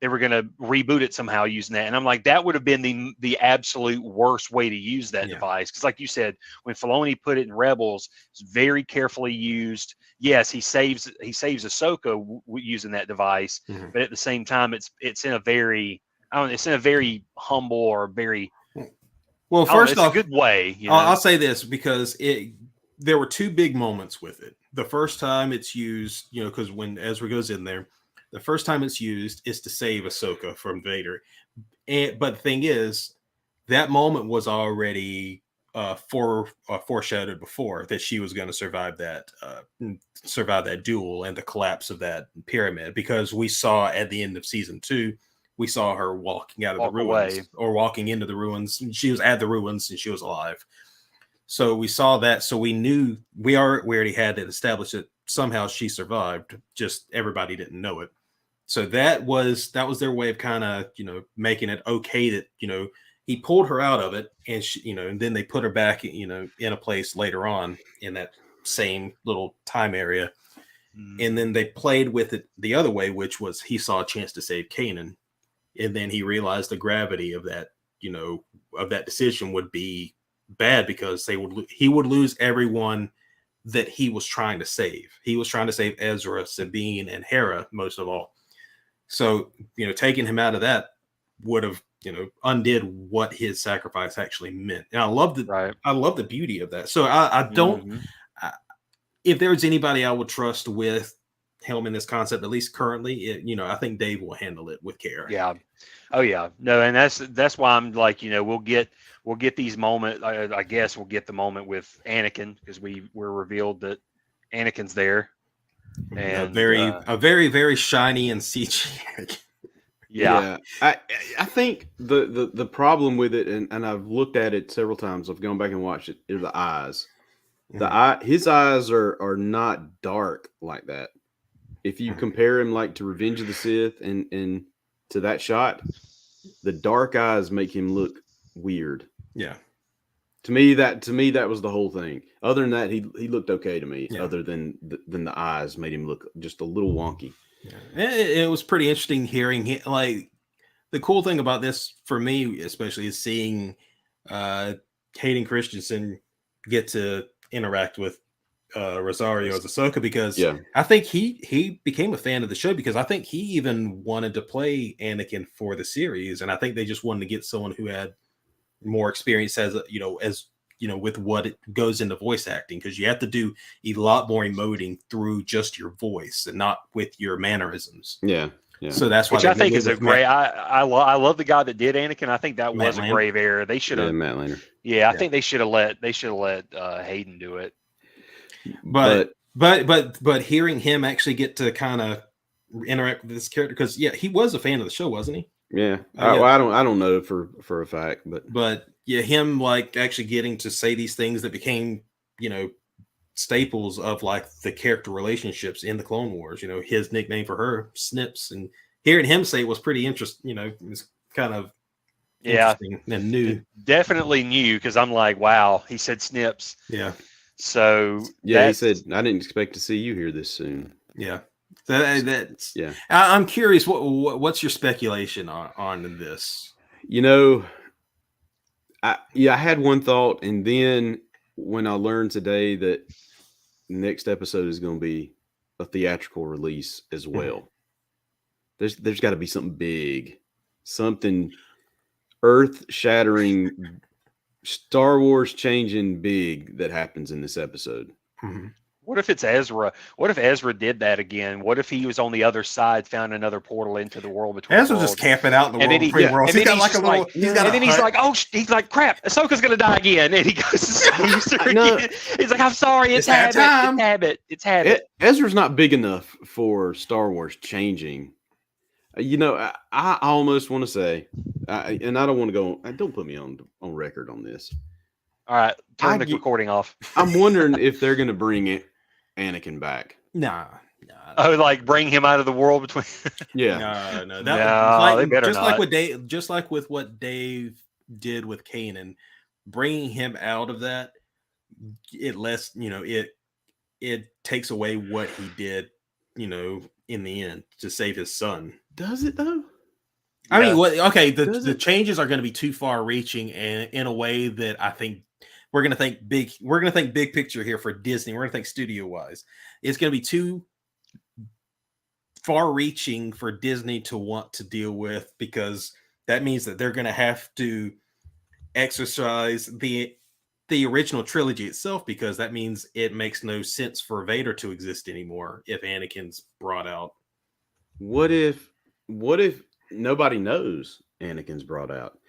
were gonna reboot it somehow using that. And I'm like, that would have been the absolute worst way to use that device. Because like you said, when Filoni put it in Rebels, it's very carefully used. Yes, he saves Ahsoka using that device, but at the same time, it's in a very humble or very first off, a good way. I'll say this, because there were two big moments with it. The first time it's used, because when Ezra goes in there, the first time it's used is to save Ahsoka from Vader. But the thing is, that moment was already foreshadowed before, that she was going to survive that duel and the collapse of that pyramid, because we saw at the end of season 2, we saw her walking out of the ruins or walking into the ruins. She was at the ruins and she was alive. So we saw that. So we knew we already had it established that somehow she survived. Just everybody didn't know it. So that was their way of kind of, making it okay that, he pulled her out of it, and she, and then they put her back, in a place later on in that same little time area. And then they played with it the other way, which was he saw a chance to save Kanan. And then he realized the gravity of that, of that decision would be bad, because he would lose everyone that he was trying to save. He was trying to save Ezra, Sabine, and Hera, most of all. So, taking him out of that would have, undid what his sacrifice actually meant. And I love the beauty of that. So I don't, if there's anybody I would trust with helming this concept, at least currently, I think Dave will handle it with care. Yeah. Oh yeah. No, and that's why I'm like, we'll get these moments. I guess we'll get the moment with Anakin, because we're revealed that Anakin's there. And a very, very shiny and CGI. Yeah. I think the problem with it, and I've looked at it several times, I've gone back and watched it, is the eyes. His eyes are not dark like that. If you compare him like to Revenge of the Sith and to that shot, the dark eyes make him look weird. Yeah. To me that was the whole thing. Other than that, he looked okay to me. Yeah. Other than the eyes made him look just a little wonky. Yeah. It was pretty interesting hearing like the cool thing about this for me, especially, is seeing Hayden Christensen get to interact with Rosario as Ahsoka, because I think he became a fan of the show, because I think he even wanted to play Anakin for the series, and I think they just wanted to get someone who had more experience as with what it goes into voice acting, because you have to do a lot more emoting through just your voice and not with your mannerisms. Yeah. Yeah. So that's why which I think is a great. I love the guy that did Anakin. I think that was a grave area. They should have. Matt Lanner. Yeah, I think they should have let Hayden do it. But hearing him actually get to kind of interact with this character, because he was a fan of the show, wasn't he? Yeah. I don't know for a fact, but yeah, him like actually getting to say these things that became, staples of like the character relationships in the Clone Wars. His nickname for her, Snips, and hearing him say it was pretty interesting. It was kind of interesting and new. Definitely new, because I'm like, wow, he said Snips. Yeah. So he said, I didn't expect to see you here this soon. Yeah. That's I'm curious, what's your speculation on this? I had one thought, and then when I learned today that next episode is going to be a theatrical release as well, there's got to be something big, something earth-shattering, Star Wars changing big that happens in this episode. Mm-hmm. What if it's Ezra? What if Ezra did that again? What if he was on the other side, found another portal into the world between? Ezra's just camping out in the world between worlds. He's got like a little. And then he's like, "Oh, he's like, crap! Ahsoka's gonna die again." And he goes to save her again. He's like, "I'm sorry, it's habit. It's habit." Ezra's not big enough for Star Wars changing. I almost want to say, and I don't want to go. Don't put me on record on this. All right, turn the recording off. I'm wondering if they're going to bring Anakin back. Nah. Oh, like bring him out of the world between. Yeah. No. They better just not. Just like with what Dave did with Kanan, bringing him out of that, it takes away what he did, in the end to save his son. Does it though? I mean, the changes are going to be too far reaching, and in a way that I think we're going to think big. We're going to think big picture here for Disney. We're going to think studio wise. It's going to be too far reaching for Disney to want to deal with, because that means that they're going to have to exercise the original trilogy itself, because that means it makes no sense for Vader to exist anymore if Anakin's brought out. What if nobody knows Anakin's brought out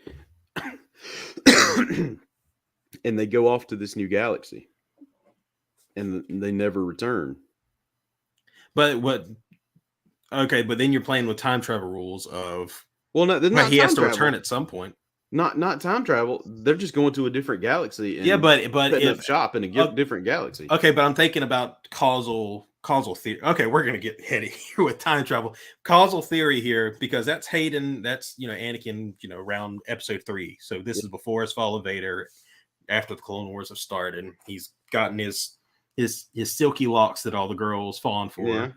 and they go off to this new galaxy and they never return? But then you're playing with time travel rules of, well, no, he has to return at some point. Not time travel. They're just going to a different galaxy. And but if shop in a different galaxy. Okay, but I'm thinking about causal theory. Okay, we're gonna get heady here with time travel. Causal theory here, because that's Hayden. That's Anakin. Around episode 3. So this is before his fall of Vader, after the Clone Wars have started. He's gotten his silky locks that all the girls fallen for. Yeah.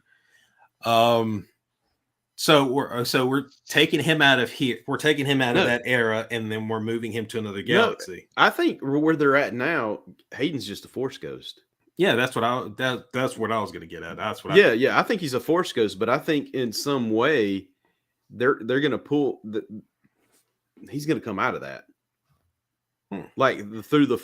So we're taking him out of here. We're taking him out of that era, and then we're moving him to another galaxy. I think where they're at now, Hayden's just a Force ghost. Yeah, that's what I was going to get at. That's what. I think he's a Force ghost, but I think in some way they're going to pull he's going to come out of that. Like through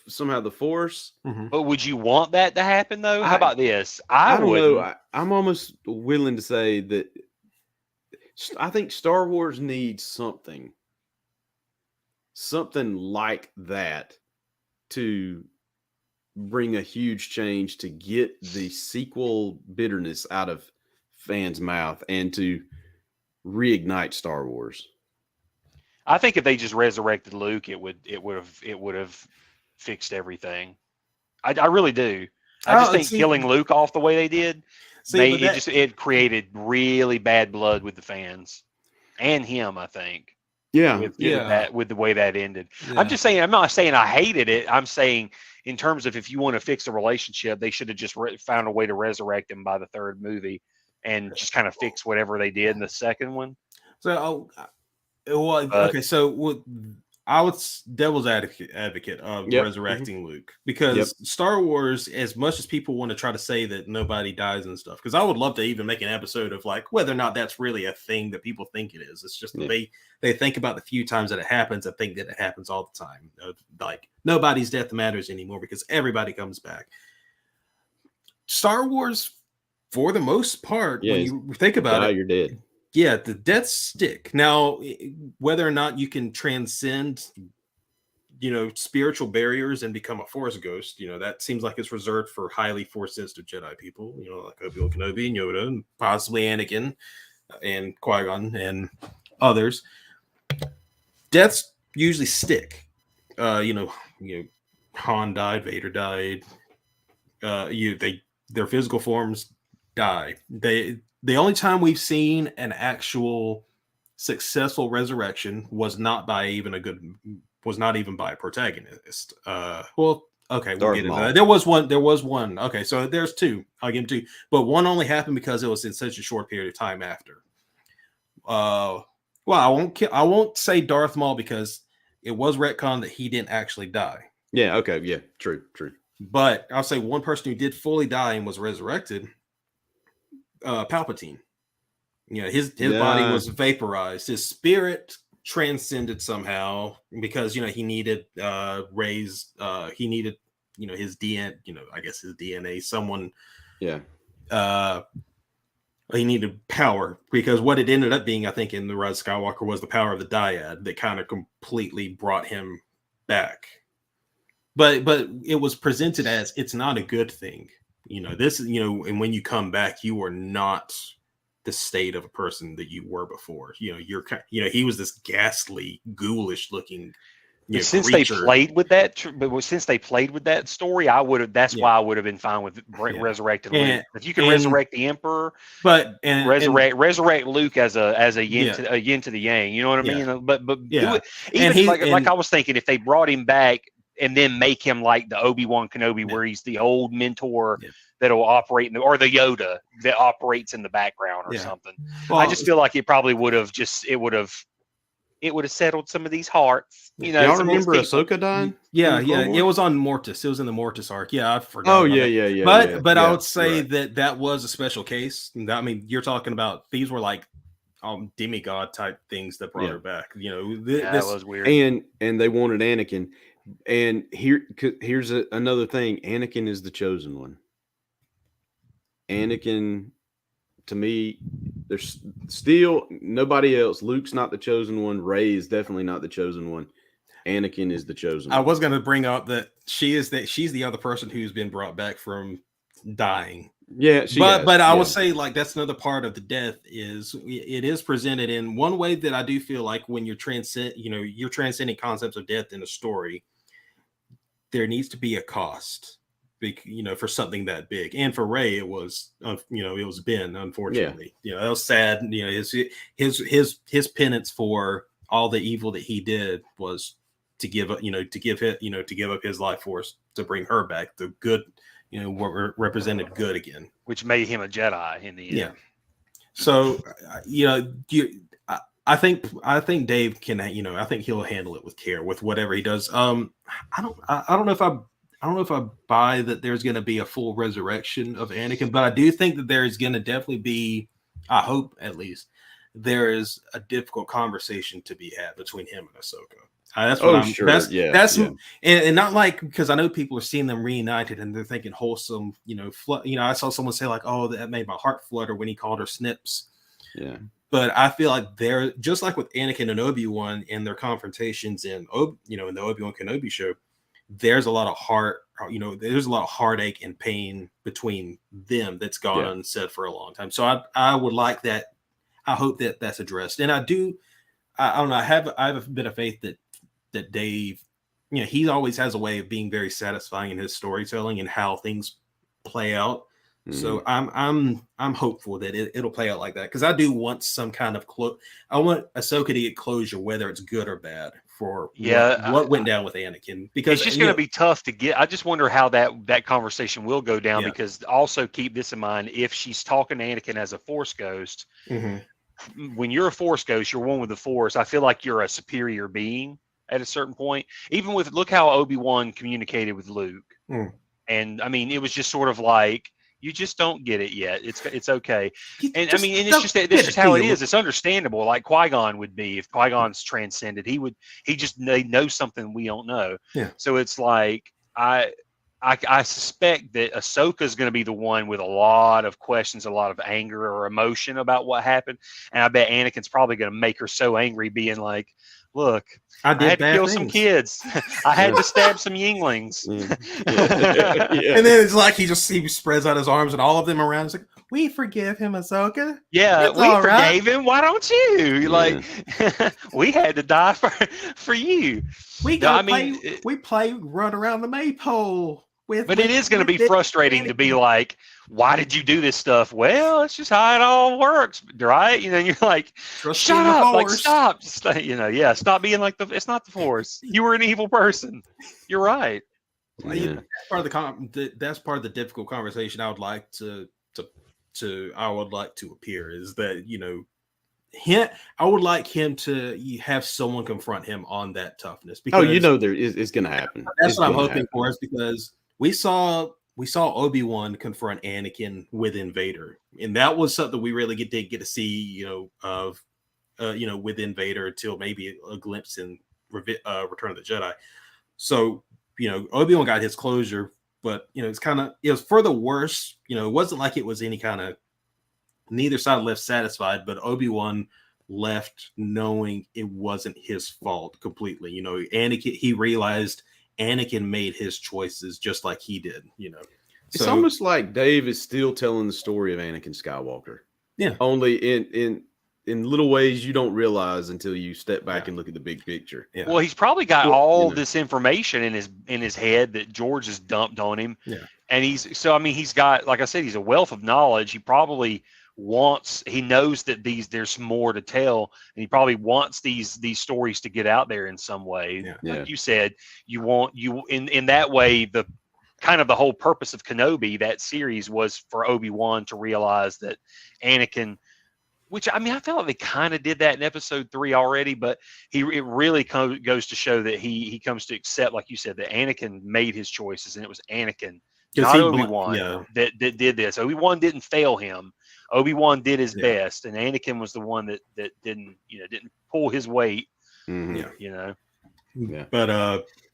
somehow the Force. Mm-hmm. But would you want that to happen though? How about this? I don't know. I'm almost willing to say that I think Star Wars needs something like that to bring a huge change, to get the sequel bitterness out of fans' mouth and to reignite Star Wars. I think if they just resurrected Luke, it would have fixed everything. I really do. I just think killing Luke off the way they did, it created really bad blood with the fans and him, I think. With the way that ended. Yeah. I'm just saying, I'm not saying I hated it. I'm saying in terms of if you want to fix a relationship, they should have just found a way to resurrect him by the third movie and just kind of fix whatever they did in the second one. So, so I was devil's advocate of resurrecting Luke, because Star Wars, as much as people want to try to say that nobody dies and stuff, because I would love to even make an episode of like whether or not that's really a thing that people think it is. It's just they think about the few times that it happens and think that it happens all the time. Like nobody's death matters anymore because everybody comes back. Star Wars, for the most part, when you think about it, you're dead. Yeah, the deaths stick. Now, whether or not you can transcend, spiritual barriers and become a Force ghost, that seems like it's reserved for highly Force sensitive Jedi people, like Obi-Wan Kenobi and Yoda, and possibly Anakin and Qui-Gon and others. Deaths usually stick. Han died, Vader died. Their physical forms die. The only time we've seen an actual successful resurrection was not even by a protagonist. Okay, we'll get into that. There was one. Okay, so there's two. I'll give him two, but one only happened because it was in such a short period of time after. Well, I won't say Darth Maul because it was retconned that he didn't actually die. Yeah. Okay. Yeah. True. But I'll say one person who did fully die and was resurrected, Palpatine. His body was vaporized. His spirit transcended somehow because he needed Rey's. He needed his DNA. I guess his DNA. Someone. Yeah. He needed power because what it ended up being, I think, in the Rise of Skywalker was the power of the dyad that kind of completely brought him back. But it was presented as it's not a good thing. And when you come back, you are not the state of a person that you were before. He was this ghastly, ghoulish looking. Since they played with that, story, why I would have been fine with resurrected Luke. If you can resurrect the Emperor, resurrect Luke as a yin to the yang. You know what I mean? But do it, even like I was thinking, if they brought him back and then make him like the Obi-Wan Kenobi, where he's the old mentor that'll operate or the Yoda that operates in the background or something. Well, I just feel like it probably would have settled some of these hearts. Y'all remember Ahsoka dying? Yeah. It was on Mortis. It was in the Mortis arc. Yeah, I forgot. Oh, yeah. But I would say that was a special case. I mean, you're talking about these were like demigod type things that brought her back. That was weird. And they wanted Anakin. And here's another thing. Anakin is the chosen one. Anakin, to me, there's still nobody else. Luke's not the chosen one. Rey is definitely not the chosen one. Anakin is the chosen one. I was going to bring up that she's the other person who's been brought back from dying. Yeah, but I would say like that's another part of the death is it is presented in one way that I do feel like when you're transcending concepts of death in a story, there needs to be a cost. For something that big, and for Rey, it was, it was Ben. Unfortunately, that was sad. His penance for all the evil that he did was to give up, to give up his life force to bring her back. The good, what represented good again, which made him a Jedi in the end. Yeah. So, I think Dave can, I think he'll handle it with care with whatever he does. I don't know if I buy that there's going to be a full resurrection of Anakin, but I do think that there is going to definitely be, I hope at least, there is a difficult conversation to be had between him and Ahsoka. That's what I'm sure. And not like, because I know people are seeing them reunited and they're thinking wholesome, I saw someone say like, oh, that made my heart flutter when he called her Snips. Yeah. But I feel like they're just like with Anakin and Obi-Wan and their confrontations in the Obi-Wan Kenobi show. There's a lot of heartache and pain between them that's gone unsaid for a long time. So I would like that. I hope that that's addressed. And I don't know. I have a bit of faith that Dave, he always has a way of being very satisfying in his storytelling and how things play out. Mm-hmm. So I'm hopeful that it'll play out like that. Cause I do want some kind of I want Ahsoka to get closure, whether it's good or bad. For what went down with Anakin, because it's just going to be tough to get. I just wonder how that conversation will go down, because also keep this in mind, if she's talking to Anakin as a Force ghost, when you're a Force ghost, you're one with the Force. I feel like you're a superior being at a certain point. Even with, look how Obi-Wan communicated with Luke, and I mean, it was just sort of like, you just don't get it yet. It's okay. And I mean, and it's just how it is. It's understandable. Like Qui-Gon would be, if Qui-Gon's transcended, they know something we don't know. Yeah. So it's like, I I suspect that Ahsoka is going to be the one with a lot of questions, a lot of anger or emotion about what happened, and I bet Anakin's probably going to make her so angry, being like, "Look, I had to kill some kids. I had to stab some Yinglings." Yeah. And then it's like he spreads out his arms, and all of them around. It's like, we forgive him, Ahsoka. Yeah, we forgave him. Why don't you? Like, we had to die for you. We run around the maypole. But it is going to be frustrating to be like, why did you do this stuff? Well, it's just how it all works, right? You know, you're like, shut up, like, stop. Just, stop being like it's not the Force. You were an evil person. You're right. Yeah. That's part of the difficult conversation I would like to appear is that, I would like him to have someone confront him on that toughness. Because, it's going to happen. That's what I'm hoping for, is because we saw Obi-Wan confront Anakin within Vader, and that was something we really did get to see, within Vader until maybe a glimpse in Return of the Jedi. So, Obi-Wan got his closure, but it was for the worse. It wasn't like it was any kind of, neither side left satisfied, but Obi-Wan left knowing it wasn't his fault completely. Anakin, he realized Anakin made his choices just like he did, It's almost like Dave is still telling the story of Anakin Skywalker. Yeah. Only in little ways you don't realize until you step back and look at the big picture. Yeah. Well, he's probably got all this information in his head that George has dumped on him. Yeah. And he's got, like I said, he's a wealth of knowledge. He probably he knows that there's more to tell, and he probably wants these stories to get out there in some way. Yeah. Like you said, in that way, the kind of the whole purpose of Kenobi, that series, was for Obi-Wan to realize that Anakin, which, I felt like they kind of did that in episode 3 already, but it really goes to show that he comes to accept, like you said, that Anakin made his choices, and it was Anakin, not Obi-Wan, that did this. Obi-Wan didn't fail him. Obi-Wan did his best, and Anakin was the one that didn't pull his weight. Mm-hmm. Yeah. But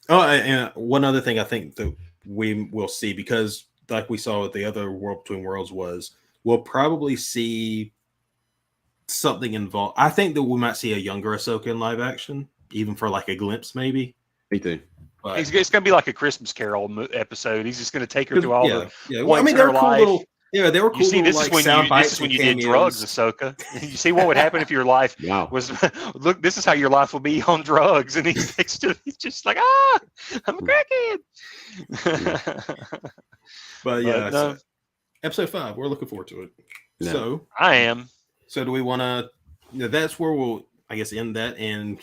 and one other thing I think that we will see, because like we saw with the other World Between Worlds, was we'll probably see something involved. I think that we might see a younger Ahsoka in live action, even for like a glimpse, maybe. Me too. But it's going to be like a Christmas Carol episode. He's just going to take her through all the points in her life. They were cool. You see, this is when you did drugs, Ahsoka. You see what would happen if your life was, look, this is how your life will be on drugs. And he's just like, I'm a crackhead. But so, episode 5, we're looking forward to it. No. So I am. So do we want to, that's where we'll, I guess, end that, and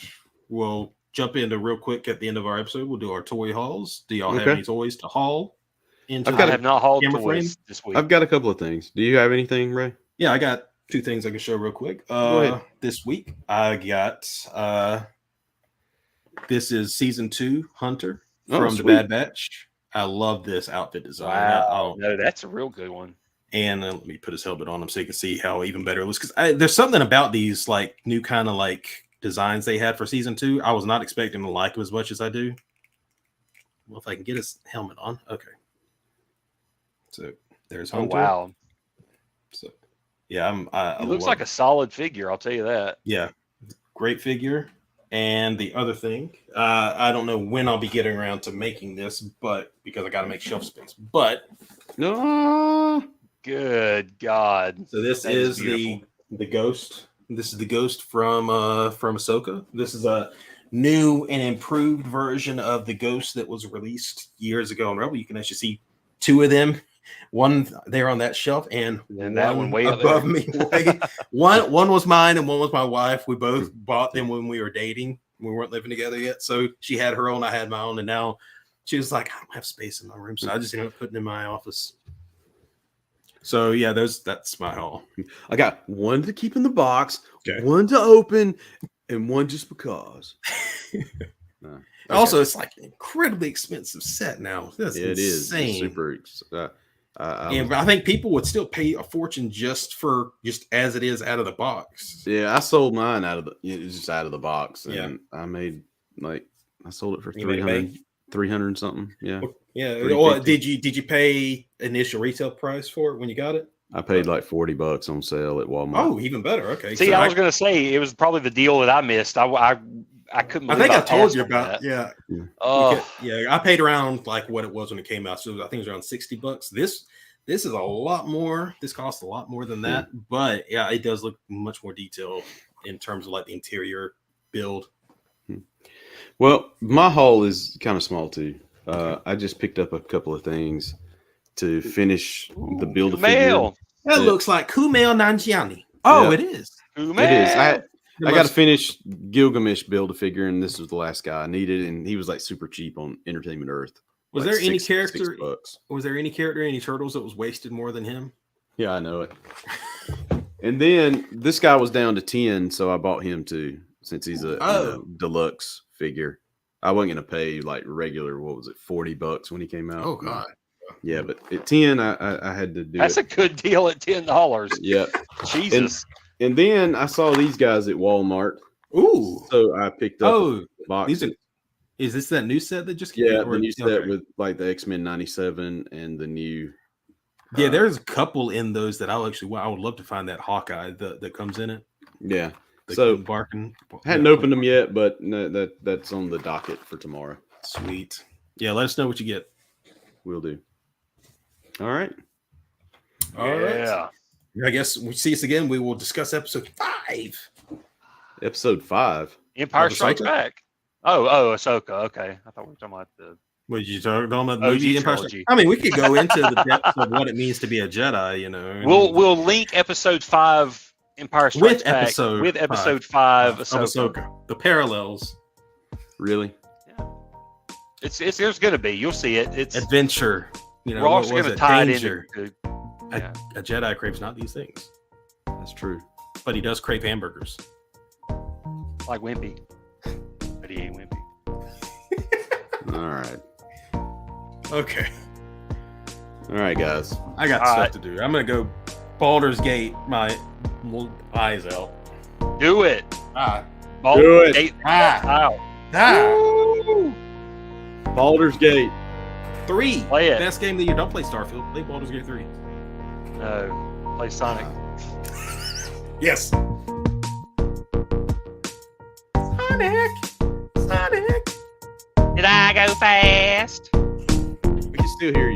we'll jump into real quick at the end of our episode. We'll do our toy hauls. Do y'all have any toys to haul? I have not hauled toys this week. I've got a couple of things. Do you have anything, Ray? Yeah, I got 2 things I can show real quick. This week I got this is season 2 Hunter from the Bad Batch. I love this outfit design. Wow, no, that's a real good one. And let me put his helmet on him so you can see how even better it looks. Because there's something about these like new kind of like designs they had for season 2. I was not expecting to like them as much as I do. Well, if I can get his helmet on, okay. So there's Hunter. Oh, wow. So yeah, it looks like a solid figure. I'll tell you that. Yeah, great figure. And the other thing, I don't know when I'll be getting around to making this, but because I got to make shelf space. But no, good God! So this is the Ghost. This is the Ghost from Ahsoka. This is a new and improved version of the Ghost that was released years ago in Rebel. You can actually see 2 of them. One there on that shelf, and that one way above me. One was mine, and one was my wife. We both bought them when we were dating. We weren't living together yet, so she had her own, I had my own, and now she was like, "I don't have space in my room," so I just ended up putting it in my office. So yeah, that's my haul. I got one to keep in the box, one to open, and one just because. Also, it's like an incredibly expensive set now. That's insane. It is super. And I think people would still pay a fortune just as it is out of the box. Yeah, I sold mine just out of the box, and I made I sold it for $300. 300 something. Yeah. Yeah. 350. Or did you pay initial retail price for it when you got it? I paid like $40 on sale at Walmart. Oh, even better. Okay. See, so I was going to say it was probably the deal that I missed. I couldn't. I Believe think I told you passed on about. that. Yeah. Oh, Yeah. I paid around like what it was when it came out. So I think it was around $60. This is a lot more. This costs a lot more than that. But yeah, it does look much more detailed in terms of like the interior build. Well, my haul is kind of small too. I just picked up a couple of things to finish the build a figure. mail. That looks like Kumail Nanjiani. Oh, Yeah. it is. It is. I got to finish Gilgamesh build a figure, and this was the last guy I needed, and he was like super cheap on Entertainment Earth. Was like there any $6 character? $6. Was there any character, any turtles that was wasted more than him? Yeah, I know it. And then this guy was down to 10, so I bought him too, since he's a deluxe figure. I wasn't gonna pay like regular. What was it, $40 when he came out? Oh God. Yeah, but at 10, I had to do That's it. a good deal at $10. Yeah. Jesus. And then I saw these guys at Walmart. Ooh. So I picked up a box. Is this that new set that just came Yeah, out? the new set with like the X-Men 97 and the new. Yeah, there's a couple in those that I would love to find that Hawkeye that comes in it. Yeah. So barking. Hadn't opened them yet, but no, that's on the docket for tomorrow. Sweet. Yeah, let us know what you get. Will do. All right. All right. I guess we see us again. We will discuss episode 5. Episode 5. Empire Strikes Back. Oh, Ahsoka. Okay. I thought we were talking about the. What you talking about? The movie Empire Strikes Back? I mean, we could go into the depths of what it means to be a Jedi. You know, We'll link episode 5 Empire Strikes Back with episode 5 Ahsoka. The parallels. Really? Yeah. It's there's gonna be. You'll see it. It's adventure. You know, we're also gonna tie danger. it into. A Jedi craves not these things. That's true. But he does crave hamburgers. Like Wimpy. But he ain't Wimpy. All right. Okay. All right, guys. I got stuff to do. I'm going to go Baldur's Gate my eyes out. Do it. Do it. Gate out. Baldur's Gate 3. Play it. Best game of the year. Don't play Starfield. Play Baldur's Gate 3. No. Play Sonic. Yes. Sonic. Did I go fast? We can still hear you.